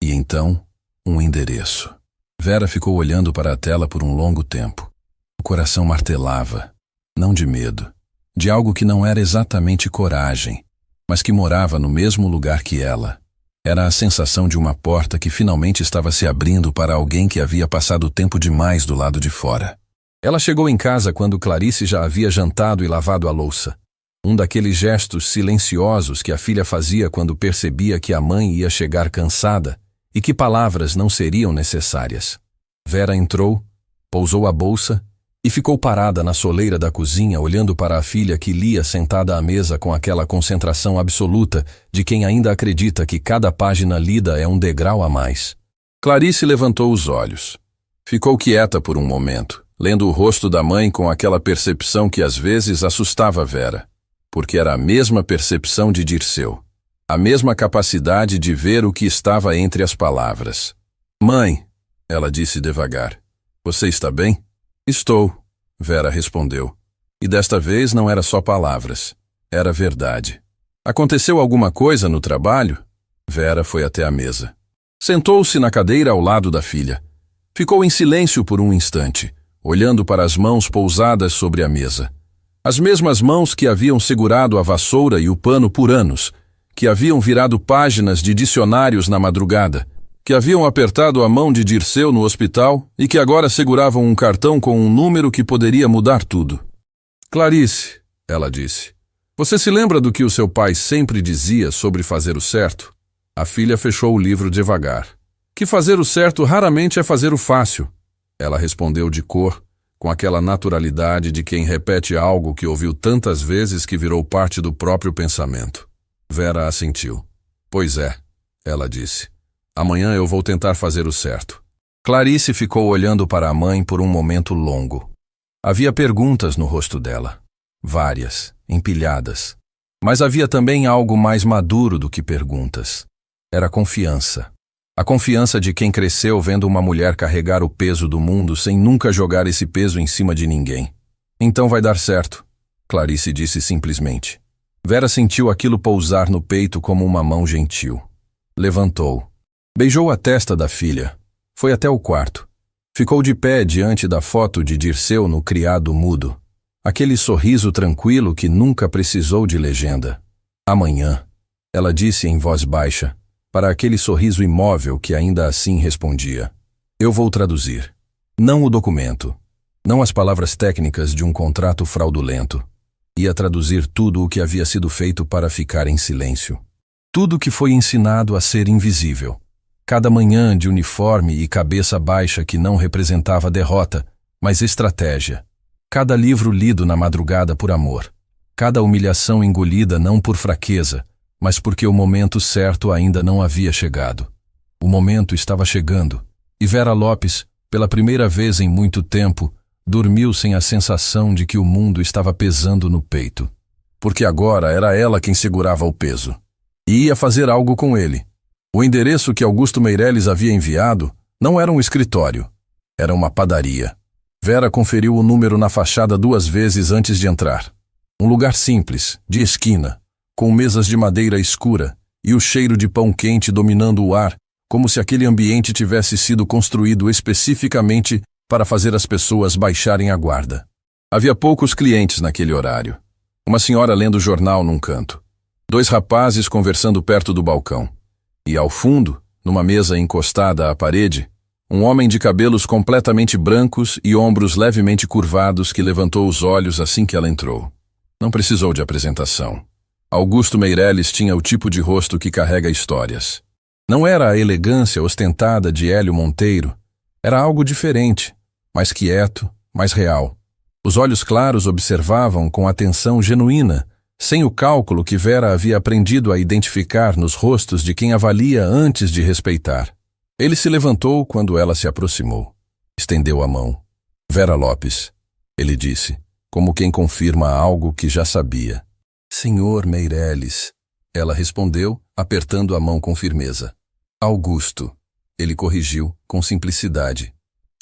E então, um endereço. Vera ficou olhando para a tela por um longo tempo. O coração martelava. Não de medo, de algo que não era exatamente coragem, mas que morava no mesmo lugar que ela. Era a sensação de uma porta que finalmente estava se abrindo para alguém que havia passado tempo demais do lado de fora. Ela chegou em casa quando Clarice já havia jantado e lavado a louça. Um daqueles gestos silenciosos que a filha fazia quando percebia que a mãe ia chegar cansada e que palavras não seriam necessárias. Vera entrou, pousou a bolsa e ficou parada na soleira da cozinha olhando para a filha que lia sentada à mesa com aquela concentração absoluta de quem ainda acredita que cada página lida é um degrau a mais. Clarice levantou os olhos. Ficou quieta por um momento, lendo o rosto da mãe com aquela percepção que às vezes assustava Vera, porque era a mesma percepção de Dirceu, a mesma capacidade de ver o que estava entre as palavras. Mãe, ela disse devagar, você está bem? Estou, Vera respondeu. E desta vez não era só palavras, era verdade. Aconteceu alguma coisa no trabalho? Vera foi até a mesa. Sentou-se na cadeira ao lado da filha. Ficou em silêncio por um instante, olhando para as mãos pousadas sobre a mesa. As mesmas mãos que haviam segurado a vassoura e o pano por anos, que haviam virado páginas de dicionários na madrugada, que haviam apertado a mão de Dirceu no hospital e que agora seguravam um cartão com um número que poderia mudar tudo. Clarice, ela disse, você se lembra do que o seu pai sempre dizia sobre fazer o certo? A filha fechou o livro devagar. Que fazer o certo raramente é fazer o fácil. Ela respondeu de cor, com aquela naturalidade de quem repete algo que ouviu tantas vezes que virou parte do próprio pensamento. Vera assentiu. Pois é, ela disse. Amanhã eu vou tentar fazer o certo. Clarice ficou olhando para a mãe por um momento longo. Havia perguntas no rosto dela. Várias, empilhadas. Mas havia também algo mais maduro do que perguntas. Era confiança. A confiança de quem cresceu vendo uma mulher carregar o peso do mundo sem nunca jogar esse peso em cima de ninguém. Então vai dar certo, Clarice disse simplesmente. Vera sentiu aquilo pousar no peito como uma mão gentil. Levantou. Beijou a testa da filha. Foi até o quarto. Ficou de pé diante da foto de Dirceu no criado mudo. Aquele sorriso tranquilo que nunca precisou de legenda. Amanhã, ela disse em voz baixa, para aquele sorriso imóvel que ainda assim respondia. Eu vou traduzir. Não o documento. Não as palavras técnicas de um contrato fraudulento. Ia traduzir tudo o que havia sido feito para ficar em silêncio. Tudo que foi ensinado a ser invisível. Cada manhã de uniforme e cabeça baixa que não representava derrota, mas estratégia. Cada livro lido na madrugada por amor. Cada humilhação engolida não por fraqueza, mas porque o momento certo ainda não havia chegado. O momento estava chegando, e Vera Lopes, pela primeira vez em muito tempo, dormiu sem a sensação de que o mundo estava pesando no peito. Porque agora era ela quem segurava o peso. E ia fazer algo com ele. O endereço que Augusto Meireles havia enviado não era um escritório, era uma padaria. Vera conferiu o número na fachada 2 vezes antes de entrar. Um lugar simples, de esquina, com mesas de madeira escura e o cheiro de pão quente dominando o ar, como se aquele ambiente tivesse sido construído especificamente para fazer as pessoas baixarem a guarda. Havia poucos clientes naquele horário. Uma senhora lendo jornal num canto. 2 rapazes conversando perto do balcão. E ao fundo, numa mesa encostada à parede, um homem de cabelos completamente brancos e ombros levemente curvados que levantou os olhos assim que ela entrou. Não precisou de apresentação. Augusto Meireles tinha o tipo de rosto que carrega histórias. Não era a elegância ostentada de Hélio Monteiro. Era algo diferente, mais quieto, mais real. Os olhos claros observavam com atenção genuína, sem o cálculo que Vera havia aprendido a identificar nos rostos de quem avalia antes de respeitar. Ele se levantou quando ela se aproximou. Estendeu a mão. Vera Lopes, ele disse, como quem confirma algo que já sabia. Senhor Meireles, ela respondeu, apertando a mão com firmeza. Augusto, ele corrigiu, com simplicidade.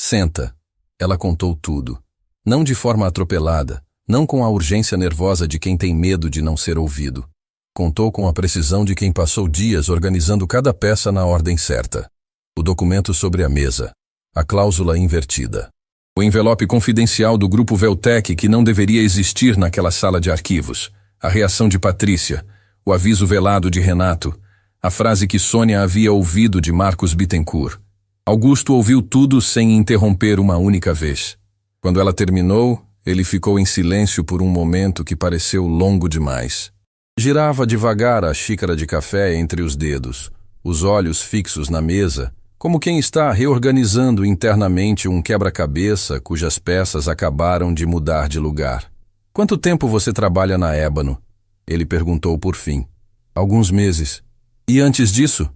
Senta. Ela contou tudo. Não de forma atropelada, não com a urgência nervosa de quem tem medo de não ser ouvido. Contou com a precisão de quem passou dias organizando cada peça na ordem certa. O documento sobre a mesa. A cláusula invertida. O envelope confidencial do grupo Veltec que não deveria existir naquela sala de arquivos. A reação de Patrícia. O aviso velado de Renato. A frase que Sônia havia ouvido de Marcos Bittencourt. Augusto ouviu tudo sem interromper uma única vez. Quando ela terminou, ele ficou em silêncio por um momento que pareceu longo demais. Girava devagar a xícara de café entre os dedos, os olhos fixos na mesa, como quem está reorganizando internamente um quebra-cabeça cujas peças acabaram de mudar de lugar. Quanto tempo você trabalha na Ébano? Ele perguntou por fim. Alguns meses. E antes disso?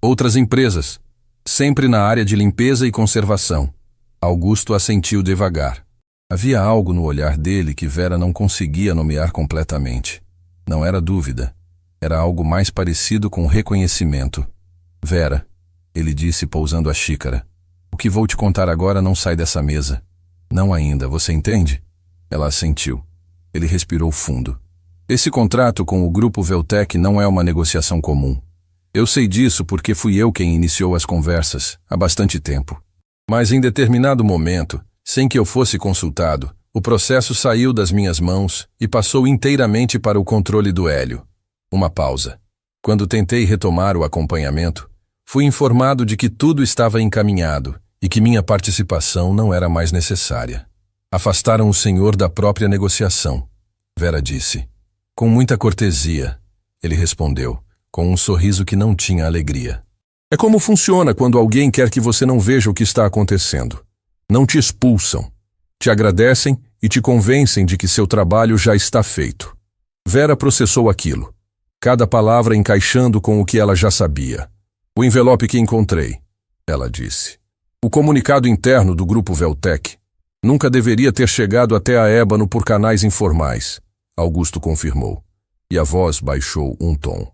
Outras empresas. Sempre na área de limpeza e conservação. Augusto assentiu devagar. Havia algo no olhar dele que Vera não conseguia nomear completamente. Não era dúvida. Era algo mais parecido com reconhecimento. Vera, ele disse pousando a xícara. O que vou te contar agora não sai dessa mesa. Não ainda, você entende? Ela assentiu. Ele respirou fundo. Esse contrato com o Grupo Veltec não é uma negociação comum. Eu sei disso porque fui eu quem iniciou as conversas, há bastante tempo. Mas em determinado momento, sem que eu fosse consultado, o processo saiu das minhas mãos e passou inteiramente para o controle do Hélio. Uma pausa. Quando tentei retomar o acompanhamento, fui informado de que tudo estava encaminhado e que minha participação não era mais necessária. Afastaram o senhor da própria negociação, Vera disse. Com muita cortesia, ele respondeu, com um sorriso que não tinha alegria. É como funciona quando alguém quer que você não veja o que está acontecendo. Não te expulsam. Te agradecem e te convencem de que seu trabalho já está feito. Vera processou aquilo, cada palavra encaixando com o que ela já sabia. O envelope que encontrei, ela disse. O comunicado interno do Grupo Veltec nunca deveria ter chegado até a Ébano por canais informais, Augusto confirmou, e a voz baixou um tom.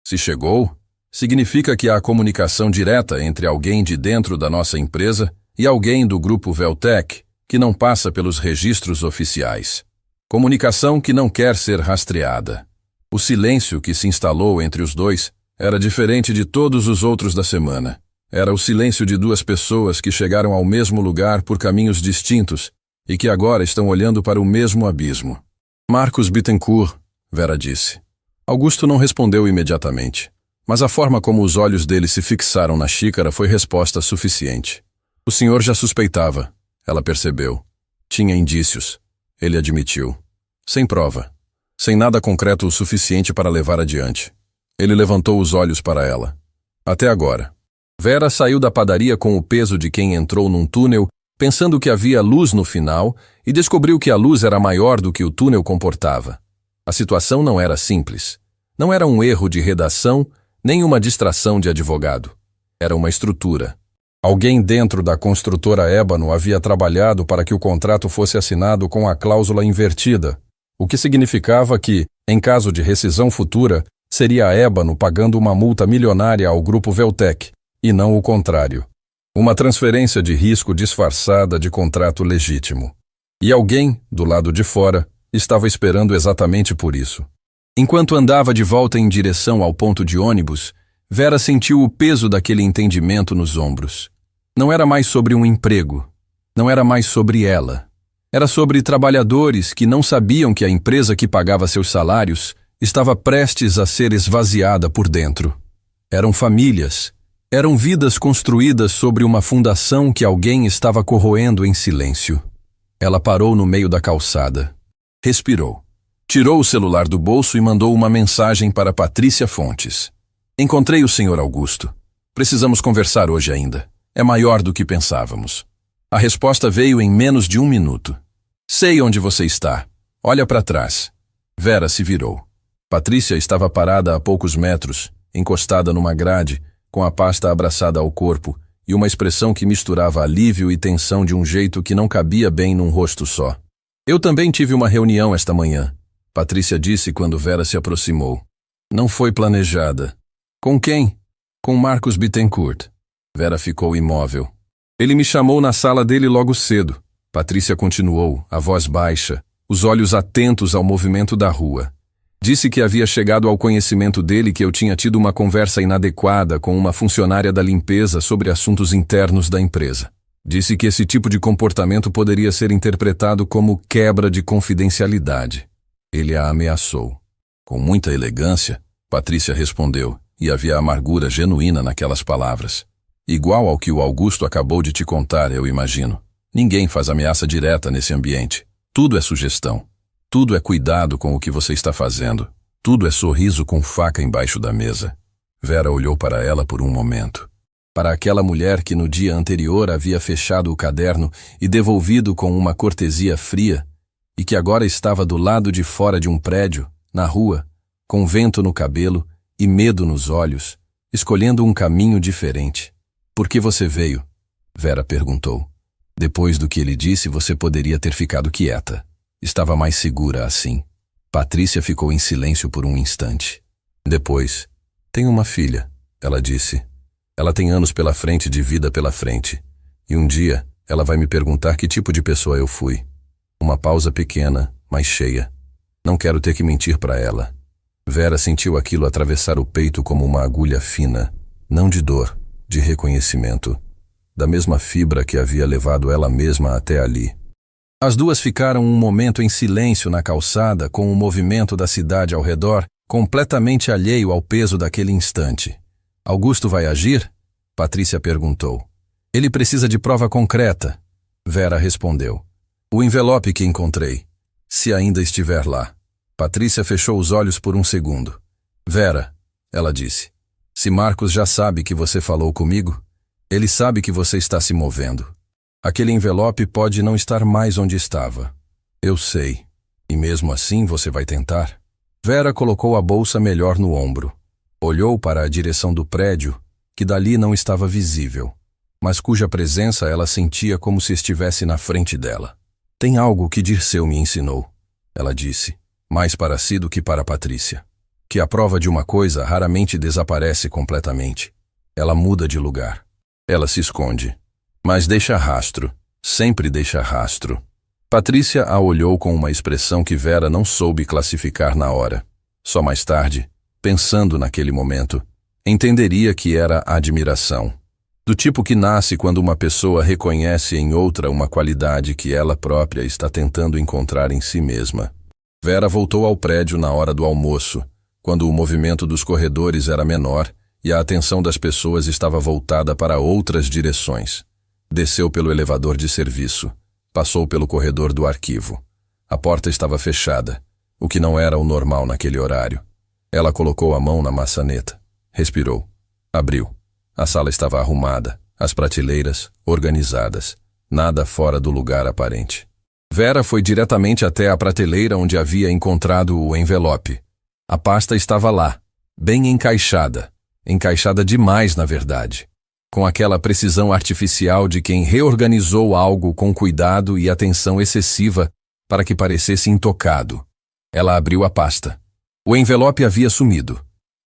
Se chegou, significa que há comunicação direta entre alguém de dentro da nossa empresa e alguém do Grupo Veltec que não passa pelos registros oficiais. Comunicação que não quer ser rastreada. O silêncio que se instalou entre os dois era diferente de todos os outros da semana. Era o silêncio de duas pessoas que chegaram ao mesmo lugar por caminhos distintos e que agora estão olhando para o mesmo abismo. Marcos Bittencourt, Vera disse. Augusto não respondeu imediatamente, mas a forma como os olhos dele se fixaram na xícara foi resposta suficiente. O senhor já suspeitava, ela percebeu. Tinha indícios, ele admitiu. Sem prova, sem nada concreto o suficiente para levar adiante. Ele levantou os olhos para ela. Até agora. Vera saiu da padaria com o peso de quem entrou num túnel, pensando que havia luz no final, e descobriu que a luz era maior do que o túnel comportava. A situação não era simples. Não era um erro de redação, nem uma distração de advogado. Era uma estrutura. Alguém dentro da construtora Ébano havia trabalhado para que o contrato fosse assinado com a cláusula invertida, o que significava que, em caso de rescisão futura, seria a Ébano pagando uma multa milionária ao Grupo Veltec, e não o contrário. Uma transferência de risco disfarçada de contrato legítimo. E alguém, do lado de fora, estava esperando exatamente por isso. Enquanto andava de volta em direção ao ponto de ônibus, Vera sentiu o peso daquele entendimento nos ombros. Não era mais sobre um emprego. Não era mais sobre ela. Era sobre trabalhadores que não sabiam que a empresa que pagava seus salários estava prestes a ser esvaziada por dentro. Eram famílias. Eram vidas construídas sobre uma fundação que alguém estava corroendo em silêncio. Ela parou no meio da calçada. Respirou. Tirou o celular do bolso e mandou uma mensagem para Patrícia Fontes. Encontrei o Sr. Augusto. Precisamos conversar hoje ainda. É maior do que pensávamos. A resposta veio em menos de 1 minuto. Sei onde você está. Olha para trás. Vera se virou. Patrícia estava parada a poucos metros, encostada numa grade, com a pasta abraçada ao corpo e uma expressão que misturava alívio e tensão de um jeito que não cabia bem num rosto só. Eu também tive uma reunião esta manhã, Patrícia disse quando Vera se aproximou. Não foi planejada. Com quem? Com Marcos Bittencourt. Vera ficou imóvel. Ele me chamou na sala dele logo cedo. Patrícia continuou, a voz baixa, os olhos atentos ao movimento da rua. Disse que havia chegado ao conhecimento dele que eu tinha tido uma conversa inadequada com uma funcionária da limpeza sobre assuntos internos da empresa. Disse que esse tipo de comportamento poderia ser interpretado como quebra de confidencialidade. Ele a ameaçou. Com muita elegância, Patrícia respondeu, e havia amargura genuína naquelas palavras. Igual ao que o Augusto acabou de te contar, eu imagino. Ninguém faz ameaça direta nesse ambiente. Tudo é sugestão. Tudo é cuidado com o que você está fazendo. Tudo é sorriso com faca embaixo da mesa. Vera olhou para ela por um momento. Para aquela mulher que no dia anterior havia fechado o caderno e devolvido com uma cortesia fria, e que agora estava do lado de fora de um prédio, na rua, com vento no cabelo e medo nos olhos, escolhendo um caminho diferente. Por que você veio? Vera perguntou. Depois do que ele disse, você poderia ter ficado quieta. Estava mais segura assim. Patrícia ficou em silêncio por um instante. Depois, tenho uma filha, ela disse. Ela tem anos pela frente de vida pela frente. E um dia, ela vai me perguntar que tipo de pessoa eu fui. Uma pausa pequena, mas cheia. Não quero ter que mentir para ela. Vera sentiu aquilo atravessar o peito como uma agulha fina, não de dor, de reconhecimento, da mesma fibra que havia levado ela mesma até ali. As duas ficaram um momento em silêncio na calçada, com o movimento da cidade ao redor, completamente alheio ao peso daquele instante. Augusto vai agir? Patrícia perguntou. Ele precisa de prova concreta. Vera respondeu. O envelope que encontrei, se ainda estiver lá. Patrícia fechou os olhos por um segundo. Vera, ela disse, se Marcos já sabe que você falou comigo, ele sabe que você está se movendo. Aquele envelope pode não estar mais onde estava. Eu sei. E mesmo assim você vai tentar? Vera colocou a bolsa melhor no ombro. Olhou para a direção do prédio, que dali não estava visível, mas cuja presença ela sentia como se estivesse na frente dela. Tem algo que Dirceu me ensinou, ela disse, mais para si do que para Patrícia. Que a prova de uma coisa raramente desaparece completamente. Ela muda de lugar. Ela se esconde. Mas deixa rastro. Sempre deixa rastro. Patrícia a olhou com uma expressão que Vera não soube classificar na hora. Só mais tarde, pensando naquele momento, entenderia que era admiração. Do tipo que nasce quando uma pessoa reconhece em outra uma qualidade que ela própria está tentando encontrar em si mesma. Vera voltou ao prédio na hora do almoço, quando o movimento dos corredores era menor e a atenção das pessoas estava voltada para outras direções. Desceu pelo elevador de serviço. Passou pelo corredor do arquivo. A porta estava fechada, o que não era o normal naquele horário. Ela colocou a mão na maçaneta. Respirou. Abriu. A sala estava arrumada, as prateleiras organizadas. Nada fora do lugar aparente. Vera foi diretamente até a prateleira onde havia encontrado o envelope. A pasta estava lá, bem encaixada. Encaixada demais, na verdade. Com aquela precisão artificial de quem reorganizou algo com cuidado e atenção excessiva para que parecesse intocado. Ela abriu a pasta. O envelope havia sumido,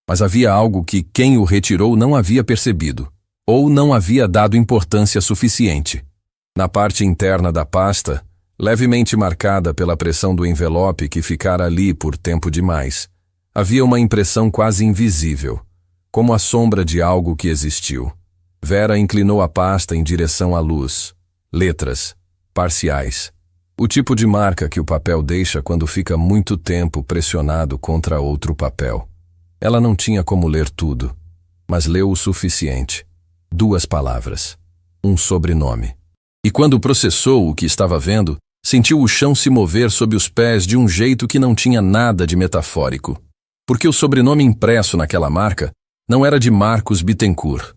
mas havia algo que quem o retirou não havia percebido, ou não havia dado importância suficiente. Na parte interna da pasta, levemente marcada pela pressão do envelope que ficara ali por tempo demais, havia uma impressão quase invisível, como a sombra de algo que existiu. Vera inclinou a pasta em direção à luz. Letras. Parciais. O tipo de marca que o papel deixa quando fica muito tempo pressionado contra outro papel. Ela não tinha como ler tudo, mas leu o suficiente. 2 palavras. Um sobrenome. E quando processou o que estava vendo, sentiu o chão se mover sob os pés de um jeito que não tinha nada de metafórico. Porque o sobrenome impresso naquela marca não era de Marcos Bittencourt.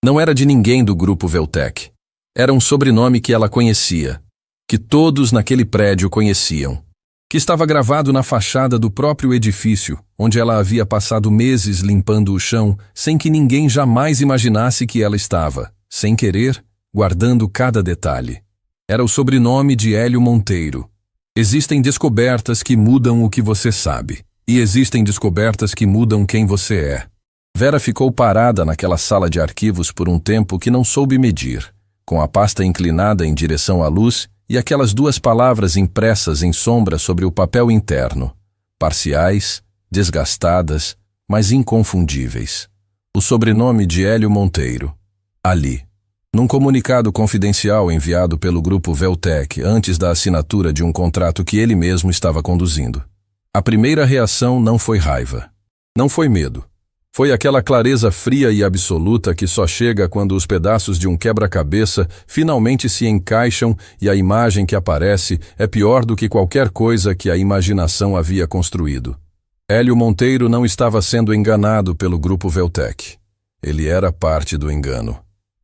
Não era de ninguém do grupo Veltec. Era um sobrenome que ela conhecia, que todos naquele prédio conheciam, que estava gravado na fachada do próprio edifício, onde ela havia passado meses limpando o chão, sem que ninguém jamais imaginasse que ela estava, sem querer, guardando cada detalhe. Era o sobrenome de Hélio Monteiro. Existem descobertas que mudam o que você sabe, e existem descobertas que mudam quem você é. Vera ficou parada naquela sala de arquivos por um tempo que não soube medir, com a pasta inclinada em direção à luz e aquelas 2 palavras impressas em sombra sobre o papel interno, parciais, desgastadas, mas inconfundíveis. O sobrenome de Hélio Monteiro. Ali. Num comunicado confidencial enviado pelo grupo Veltec antes da assinatura de um contrato que ele mesmo estava conduzindo. A primeira reação não foi raiva. Não foi medo. Foi aquela clareza fria e absoluta que só chega quando os pedaços de um quebra-cabeça finalmente se encaixam e a imagem que aparece é pior do que qualquer coisa que a imaginação havia construído. Hélio Monteiro não estava sendo enganado pelo grupo Veltec. Ele era parte do engano.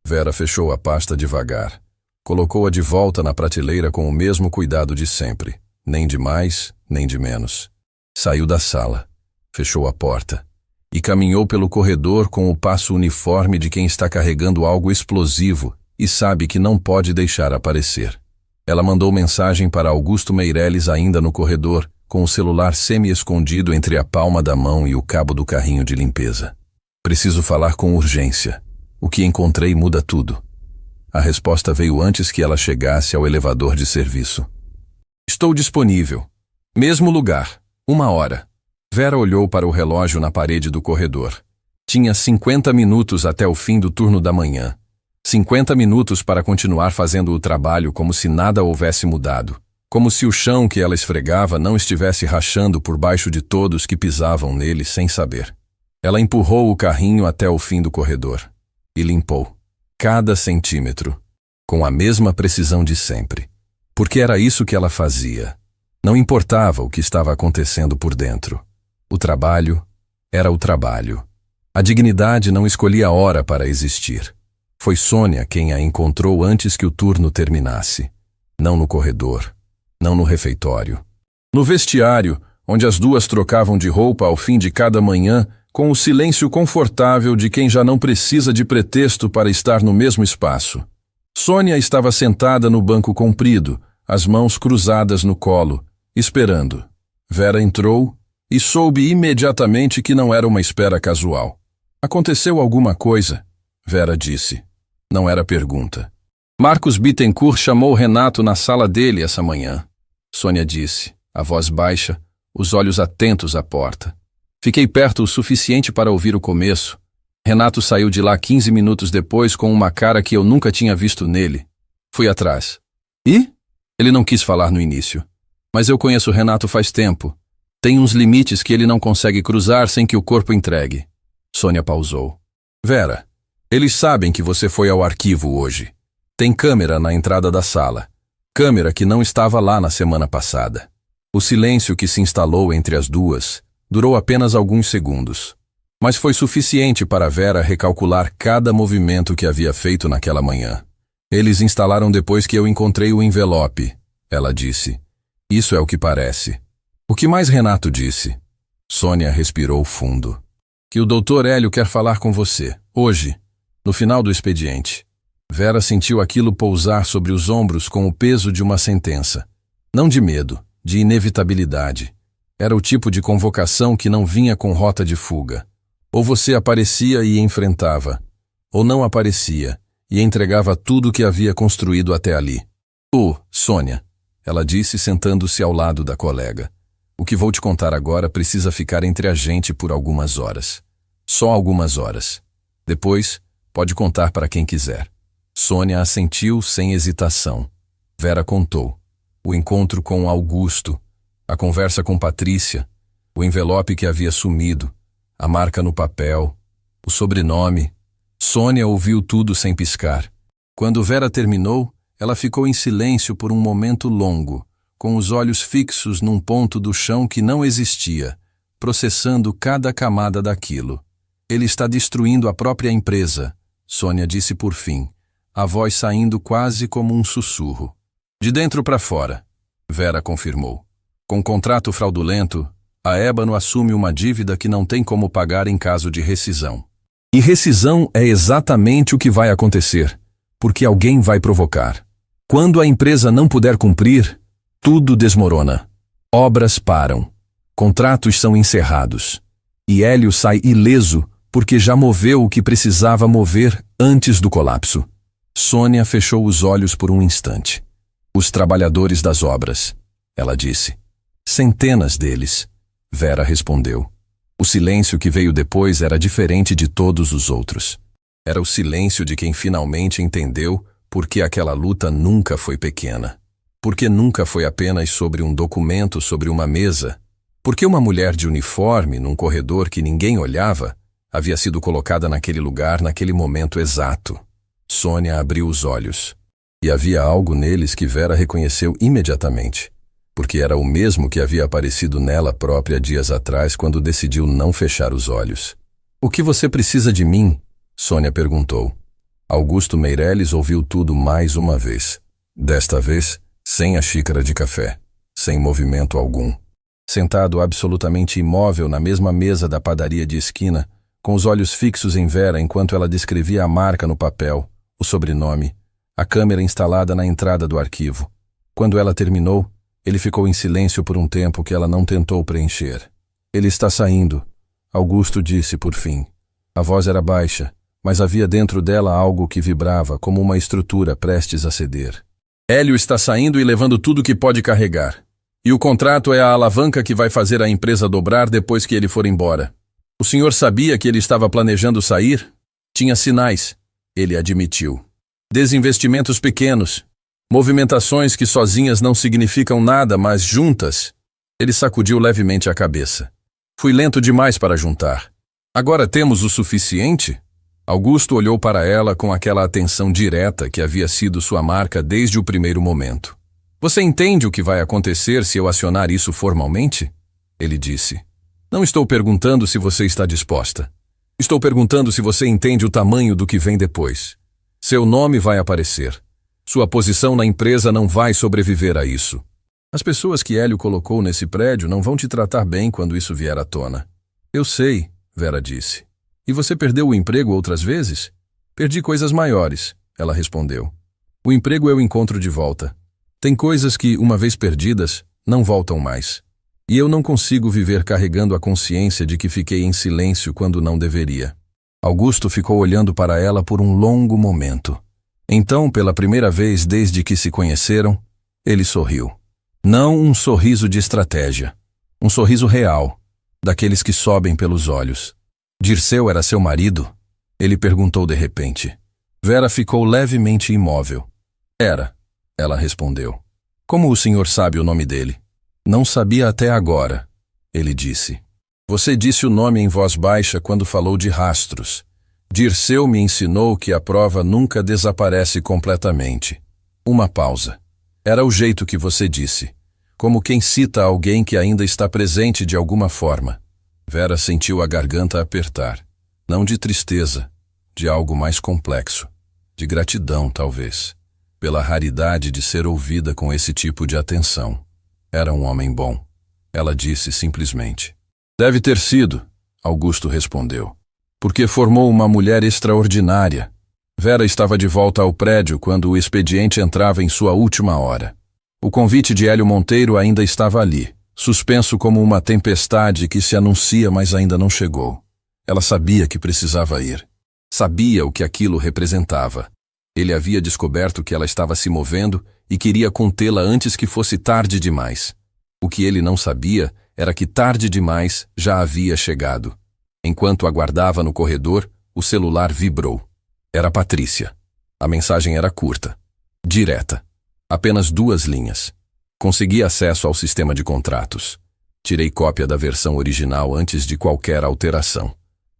Vera fechou a pasta devagar. Colocou-a de volta na prateleira com o mesmo cuidado de sempre. Nem de mais, nem de menos. Saiu da sala. Fechou a porta. E caminhou pelo corredor com o passo uniforme de quem está carregando algo explosivo e sabe que não pode deixar aparecer. Ela mandou mensagem para Augusto Meirelles ainda no corredor, com o celular semi-escondido entre a palma da mão e o cabo do carrinho de limpeza. Preciso falar com urgência. O que encontrei muda tudo. A resposta veio antes que ela chegasse ao elevador de serviço. Estou disponível. Mesmo lugar. 1 hora. Vera olhou para o relógio na parede do corredor. Tinha 50 minutos até o fim do turno da manhã. 50 minutos para continuar fazendo o trabalho como se nada houvesse mudado. Como se o chão que ela esfregava não estivesse rachando por baixo de todos que pisavam nele sem saber. Ela empurrou o carrinho até o fim do corredor e limpou cada centímetro, com a mesma precisão de sempre. Porque era isso que ela fazia. Não importava o que estava acontecendo por dentro. O trabalho era o trabalho. A dignidade não escolhia a hora para existir. Foi Sônia quem a encontrou antes que o turno terminasse. Não no corredor, não no refeitório. No vestiário, onde as duas trocavam de roupa ao fim de cada manhã, com o silêncio confortável de quem já não precisa de pretexto para estar no mesmo espaço. Sônia estava sentada no banco comprido, as mãos cruzadas no colo, esperando. Vera entrou e soube imediatamente que não era uma espera casual. Aconteceu alguma coisa? Vera disse. Não era pergunta. Marcos Bittencourt chamou Renato na sala dele essa manhã. Sônia disse, a voz baixa, os olhos atentos à porta. Fiquei perto o suficiente para ouvir o começo. Renato saiu de lá 15 minutos depois com uma cara que eu nunca tinha visto nele. Fui atrás. E? Ele não quis falar no início. Mas eu conheço o Renato faz tempo. Tem uns limites que ele não consegue cruzar sem que o corpo entregue. Sônia pausou. Vera, eles sabem que você foi ao arquivo hoje. Tem câmera na entrada da sala. Câmera que não estava lá na semana passada. O silêncio que se instalou entre as duas durou apenas alguns segundos. Mas foi suficiente para Vera recalcular cada movimento que havia feito naquela manhã. Eles instalaram depois que eu encontrei o envelope, ela disse. Isso é o que parece. O que mais Renato disse? Sônia respirou fundo. Que o Dr. Hélio quer falar com você, hoje, no final do expediente. Vera sentiu aquilo pousar sobre os ombros com o peso de uma sentença. Não de medo, de inevitabilidade. Era o tipo de convocação que não vinha com rota de fuga. Ou você aparecia e enfrentava, ou não aparecia e entregava tudo o que havia construído até ali. Sônia, ela disse sentando-se ao lado da colega. O que vou te contar agora precisa ficar entre a gente por algumas horas. Só algumas horas. Depois, pode contar para quem quiser. Sônia assentiu sem hesitação. Vera contou. O encontro com Augusto, a conversa com Patrícia, o envelope que havia sumido, a marca no papel, o sobrenome. Sônia ouviu tudo sem piscar. Quando Vera terminou, ela ficou em silêncio por um momento longo, com os olhos fixos num ponto do chão que não existia, processando cada camada daquilo. Ele está destruindo a própria empresa, Sônia disse por fim, a voz saindo quase como um sussurro. De dentro para fora, Vera confirmou. Com contrato fraudulento, a Ébano assume uma dívida que não tem como pagar em caso de rescisão. E rescisão é exatamente o que vai acontecer, porque alguém vai provocar. Quando a empresa não puder cumprir, tudo desmorona. Obras param. Contratos são encerrados. E Hélio sai ileso porque já moveu o que precisava mover antes do colapso. Sônia fechou os olhos por um instante. Os trabalhadores das obras, ela disse. Centenas deles. Vera respondeu. O silêncio que veio depois era diferente de todos os outros. Era o silêncio de quem finalmente entendeu por que aquela luta nunca foi pequena. Porque nunca foi apenas sobre um documento sobre uma mesa. Porque uma mulher de uniforme num corredor que ninguém olhava havia sido colocada naquele lugar naquele momento exato. Sônia abriu os olhos. E havia algo neles que Vera reconheceu imediatamente. Porque era o mesmo que havia aparecido nela própria dias atrás quando decidiu não fechar os olhos. O que você precisa de mim? Sônia perguntou. Augusto Meirelles ouviu tudo mais uma vez. Desta vez, sem a xícara de café, sem movimento algum. Sentado absolutamente imóvel na mesma mesa da padaria de esquina, com os olhos fixos em Vera enquanto ela descrevia a marca no papel, o sobrenome, a câmera instalada na entrada do arquivo. Quando ela terminou, ele ficou em silêncio por um tempo que ela não tentou preencher. Ele está saindo, Augusto disse por fim. A voz era baixa, mas havia dentro dela algo que vibrava como uma estrutura prestes a ceder. Hélio está saindo e levando tudo que pode carregar. E o contrato é a alavanca que vai fazer a empresa dobrar depois que ele for embora. O senhor sabia que ele estava planejando sair? Tinha sinais, ele admitiu. Desinvestimentos pequenos, movimentações que sozinhas não significam nada, mas juntas. Ele sacudiu levemente a cabeça. Fui lento demais para juntar. Agora temos o suficiente? Augusto olhou para ela com aquela atenção direta que havia sido sua marca desde o primeiro momento. Você entende o que vai acontecer se eu acionar isso formalmente? Ele disse. Não estou perguntando se você está disposta. Estou perguntando se você entende o tamanho do que vem depois. Seu nome vai aparecer. Sua posição na empresa não vai sobreviver a isso. As pessoas que Hélio colocou nesse prédio não vão te tratar bem quando isso vier à tona. Eu sei, Vera disse. E você perdeu o emprego outras vezes? Perdi coisas maiores, ela respondeu. O emprego eu encontro de volta. Tem coisas que, uma vez perdidas, não voltam mais. E eu não consigo viver carregando a consciência de que fiquei em silêncio quando não deveria. Augusto ficou olhando para ela por um longo momento. Então, pela primeira vez desde que se conheceram, ele sorriu. Não um sorriso de estratégia. Um sorriso real, daqueles que sobem pelos olhos. Dirceu era seu marido? Ele perguntou de repente. Vera ficou levemente imóvel. Era, ela respondeu. Como o senhor sabe o nome dele? Não sabia até agora, ele disse. Você disse o nome em voz baixa quando falou de rastros. Dirceu me ensinou que a prova nunca desaparece completamente. Uma pausa. Era o jeito que você disse, como quem cita alguém que ainda está presente de alguma forma. Vera sentiu a garganta apertar. Não de tristeza, de algo mais complexo. De gratidão, talvez, pela raridade de ser ouvida com esse tipo de atenção. Era um homem bom. Ela disse simplesmente. Deve ter sido, Augusto respondeu. Porque formou uma mulher extraordinária. Vera estava de volta ao prédio quando o expediente entrava em sua última hora. O convite de Hélio Monteiro ainda estava ali, suspenso como uma tempestade que se anuncia, mas ainda não chegou. Ela sabia que precisava ir. Sabia o que aquilo representava. Ele havia descoberto que ela estava se movendo e queria contê-la antes que fosse tarde demais. O que ele não sabia era que tarde demais já havia chegado. Enquanto aguardava no corredor, o celular vibrou. Era Patrícia. A mensagem era curta, direta. Apenas 2 linhas. Consegui acesso ao sistema de contratos. Tirei cópia da versão original antes de qualquer alteração.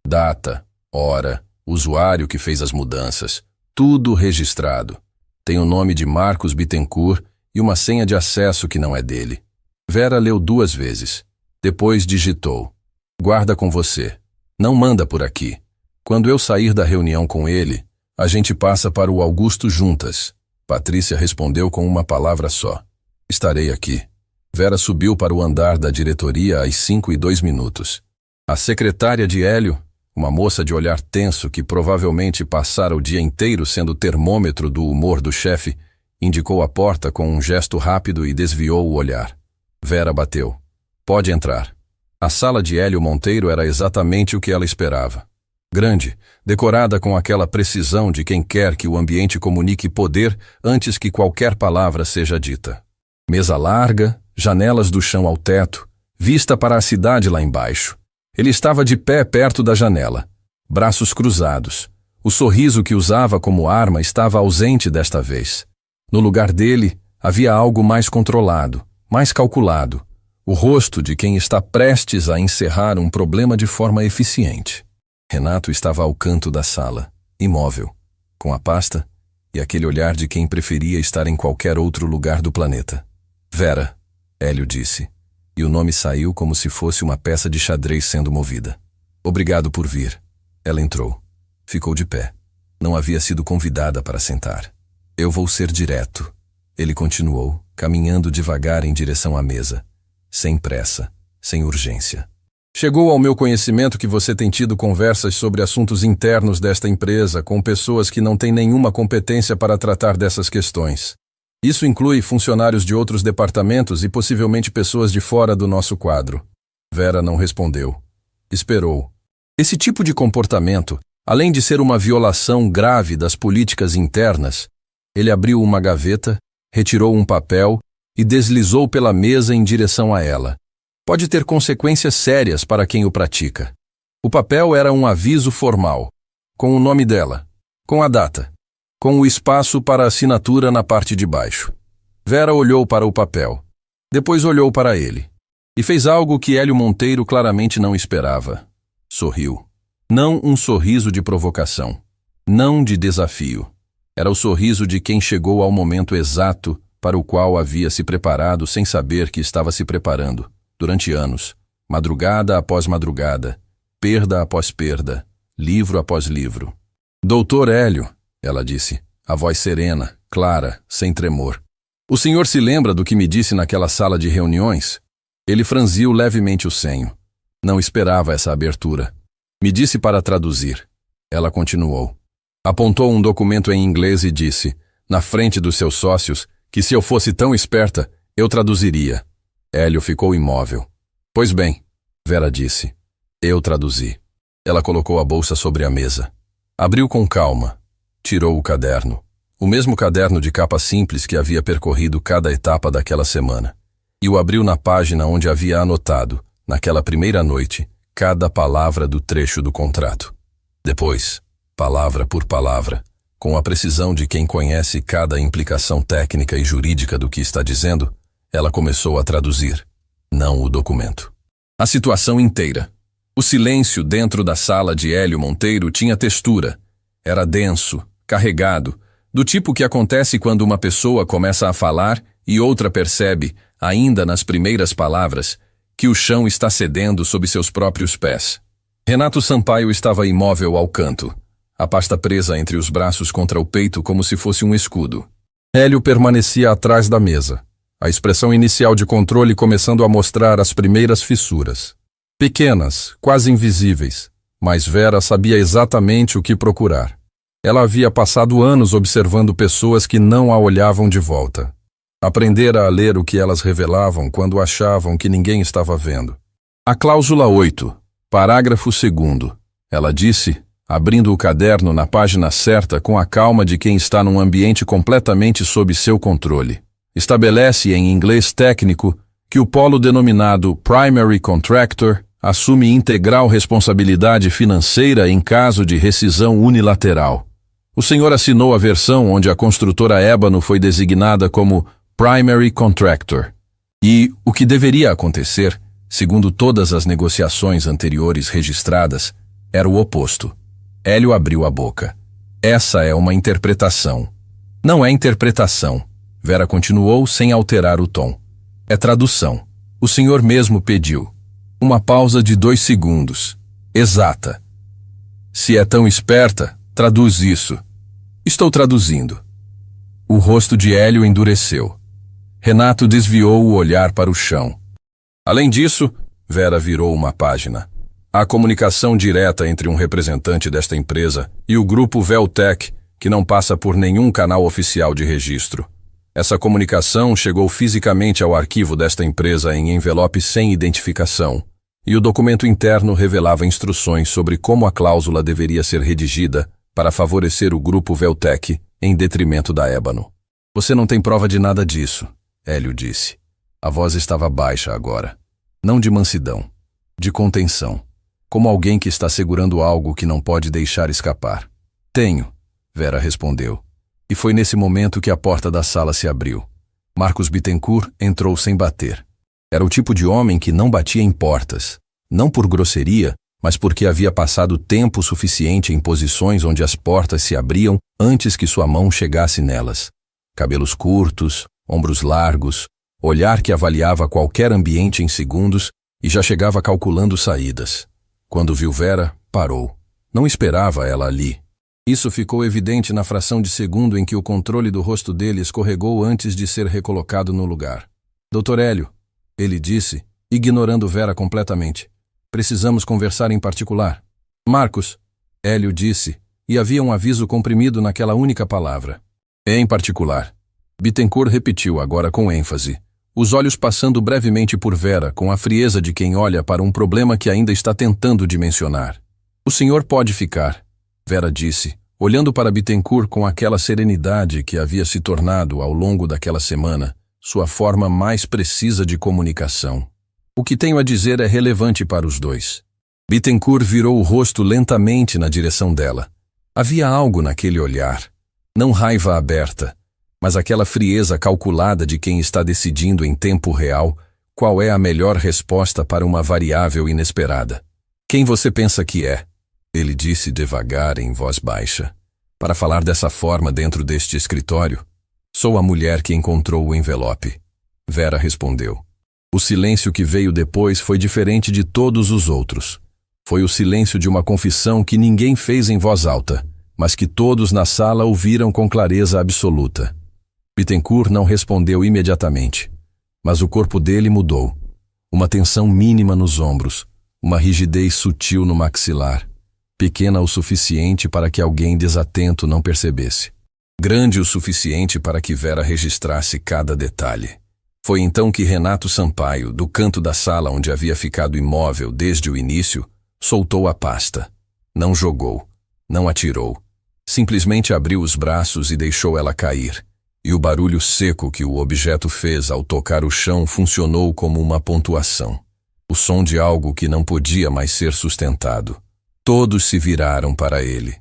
Data, hora, usuário que fez as mudanças, tudo registrado. Tem o nome de Marcos Bittencourt e uma senha de acesso que não é dele. Vera leu 2 vezes. Depois digitou. Guarda com você. Não manda por aqui. Quando eu sair da reunião com ele, a gente passa para o Augusto juntas. Patrícia respondeu com uma palavra só. Estarei aqui. Vera subiu para o andar da diretoria às 5:02. A secretária de Hélio, uma moça de olhar tenso que provavelmente passara o dia inteiro sendo termômetro do humor do chefe, indicou a porta com um gesto rápido e desviou o olhar. Vera bateu. Pode entrar. A sala de Hélio Monteiro era exatamente o que ela esperava. Grande, decorada com aquela precisão de quem quer que o ambiente comunique poder antes que qualquer palavra seja dita. Mesa larga, janelas do chão ao teto, vista para a cidade lá embaixo. Ele estava de pé perto da janela, braços cruzados. O sorriso que usava como arma estava ausente desta vez. No lugar dele, havia algo mais controlado, mais calculado. O rosto de quem está prestes a encerrar um problema de forma eficiente. Renato estava ao canto da sala, imóvel, com a pasta e aquele olhar de quem preferia estar em qualquer outro lugar do planeta. Vera, Hélio disse, e o nome saiu como se fosse uma peça de xadrez sendo movida. Obrigado por vir. Ela entrou. Ficou de pé. Não havia sido convidada para sentar. Eu vou ser direto. Ele continuou, caminhando devagar em direção à mesa. Sem pressa, sem urgência. Chegou ao meu conhecimento que você tem tido conversas sobre assuntos internos desta empresa com pessoas que não têm nenhuma competência para tratar dessas questões. Isso inclui funcionários de outros departamentos e possivelmente pessoas de fora do nosso quadro. Vera não respondeu. Esperou. Esse tipo de comportamento, além de ser uma violação grave das políticas internas, ele abriu uma gaveta, retirou um papel e deslizou pela mesa em direção a ela. Pode ter consequências sérias para quem o pratica. O papel era um aviso formal, com o nome dela, com a data, com o espaço para assinatura na parte de baixo. Vera olhou para o papel. Depois olhou para ele. E fez algo que Hélio Monteiro claramente não esperava. Sorriu. Não um sorriso de provocação. Não de desafio. Era o sorriso de quem chegou ao momento exato para o qual havia se preparado sem saber que estava se preparando, durante anos, madrugada após madrugada, perda após perda, livro após livro. Doutor Hélio, ela disse, a voz serena, clara, sem tremor. O senhor se lembra do que me disse naquela sala de reuniões? Ele franziu levemente o senho. Não esperava essa abertura. Me disse para traduzir. Ela continuou. Apontou um documento em inglês e disse, na frente dos seus sócios, que se eu fosse tão esperta, eu traduziria. Hélio ficou imóvel. Pois bem, Vera disse. Eu traduzi. Ela colocou a bolsa sobre a mesa. Abriu com calma. Tirou o caderno. O mesmo caderno de capa simples que havia percorrido cada etapa daquela semana. E o abriu na página onde havia anotado, naquela primeira noite, cada palavra do trecho do contrato. Depois, palavra por palavra, com a precisão de quem conhece cada implicação técnica e jurídica do que está dizendo, ela começou a traduzir, não o documento. A situação inteira. O silêncio dentro da sala de Hélio Monteiro tinha textura. Era denso, carregado, do tipo que acontece quando uma pessoa começa a falar e outra percebe, ainda nas primeiras palavras, que o chão está cedendo sob seus próprios pés. Renato Sampaio estava imóvel ao canto, a pasta presa entre os braços contra o peito como se fosse um escudo. Hélio permanecia atrás da mesa, a expressão inicial de controle começando a mostrar as primeiras fissuras. Pequenas, quase invisíveis, mas Vera sabia exatamente o que procurar. Ela havia passado anos observando pessoas que não a olhavam de volta. Aprendera a ler o que elas revelavam quando achavam que ninguém estava vendo. A cláusula 8, parágrafo 2º, ela disse, abrindo o caderno na página certa com a calma de quem está num ambiente completamente sob seu controle. Estabelece em inglês técnico que o polo denominado Primary Contractor assume integral responsabilidade financeira em caso de rescisão unilateral. O senhor assinou a versão onde a construtora Ébano foi designada como Primary Contractor. E o que deveria acontecer, segundo todas as negociações anteriores registradas, era o oposto. Hélio abriu a boca. Essa é uma interpretação. Não é interpretação. Vera continuou sem alterar o tom. É tradução. O senhor mesmo pediu. Uma pausa de 2 segundos. Exata. Se é tão esperta, traduz isso. Estou traduzindo. O rosto de Hélio endureceu. Renato desviou o olhar para o chão. Além disso, Vera virou uma página. Há comunicação direta entre um representante desta empresa e o grupo Veltec, que não passa por nenhum canal oficial de registro. Essa comunicação chegou fisicamente ao arquivo desta empresa em envelope sem identificação, e o documento interno revelava instruções sobre como a cláusula deveria ser redigida para favorecer o grupo Veltec em detrimento da Ébano. Você não tem prova de nada disso, Hélio disse. A voz estava baixa agora. Não de mansidão, de contenção, como alguém que está segurando algo que não pode deixar escapar. Tenho, Vera respondeu. E foi nesse momento que a porta da sala se abriu. Marcos Bittencourt entrou sem bater. Era o tipo de homem que não batia em portas, não por grosseria, mas porque havia passado tempo suficiente em posições onde as portas se abriam antes que sua mão chegasse nelas. Cabelos curtos, ombros largos, olhar que avaliava qualquer ambiente em segundos e já chegava calculando saídas. Quando viu Vera, parou. Não esperava ela ali. Isso ficou evidente na fração de segundo em que o controle do rosto dele escorregou antes de ser recolocado no lugar. Doutor Hélio, ele disse, ignorando Vera completamente. Precisamos conversar em particular. Marcos, Hélio disse, e havia um aviso comprimido naquela única palavra. Em particular. Bittencourt repetiu agora com ênfase, os olhos passando brevemente por Vera com a frieza de quem olha para um problema que ainda está tentando dimensionar. O senhor pode ficar, Vera disse, olhando para Bittencourt com aquela serenidade que havia se tornado, ao longo daquela semana, sua forma mais precisa de comunicação. O que tenho a dizer é relevante para os dois. Bittencourt virou o rosto lentamente na direção dela. Havia algo naquele olhar. Não raiva aberta, mas aquela frieza calculada de quem está decidindo em tempo real qual é a melhor resposta para uma variável inesperada. Quem você pensa que é? Ele disse devagar em voz baixa. Para falar dessa forma dentro deste escritório? Sou a mulher que encontrou o envelope. Vera respondeu. O silêncio que veio depois foi diferente de todos os outros. Foi o silêncio de uma confissão que ninguém fez em voz alta, mas que todos na sala ouviram com clareza absoluta. Bittencourt não respondeu imediatamente, mas o corpo dele mudou. Uma tensão mínima nos ombros, uma rigidez sutil no maxilar, pequena o suficiente para que alguém desatento não percebesse. Grande o suficiente para que Vera registrasse cada detalhe. Foi então que Renato Sampaio, do canto da sala onde havia ficado imóvel desde o início, soltou a pasta. Não jogou, não atirou. Simplesmente abriu os braços e deixou ela cair. E o barulho seco que o objeto fez ao tocar o chão funcionou como uma pontuação. O som de algo que não podia mais ser sustentado. Todos se viraram para ele.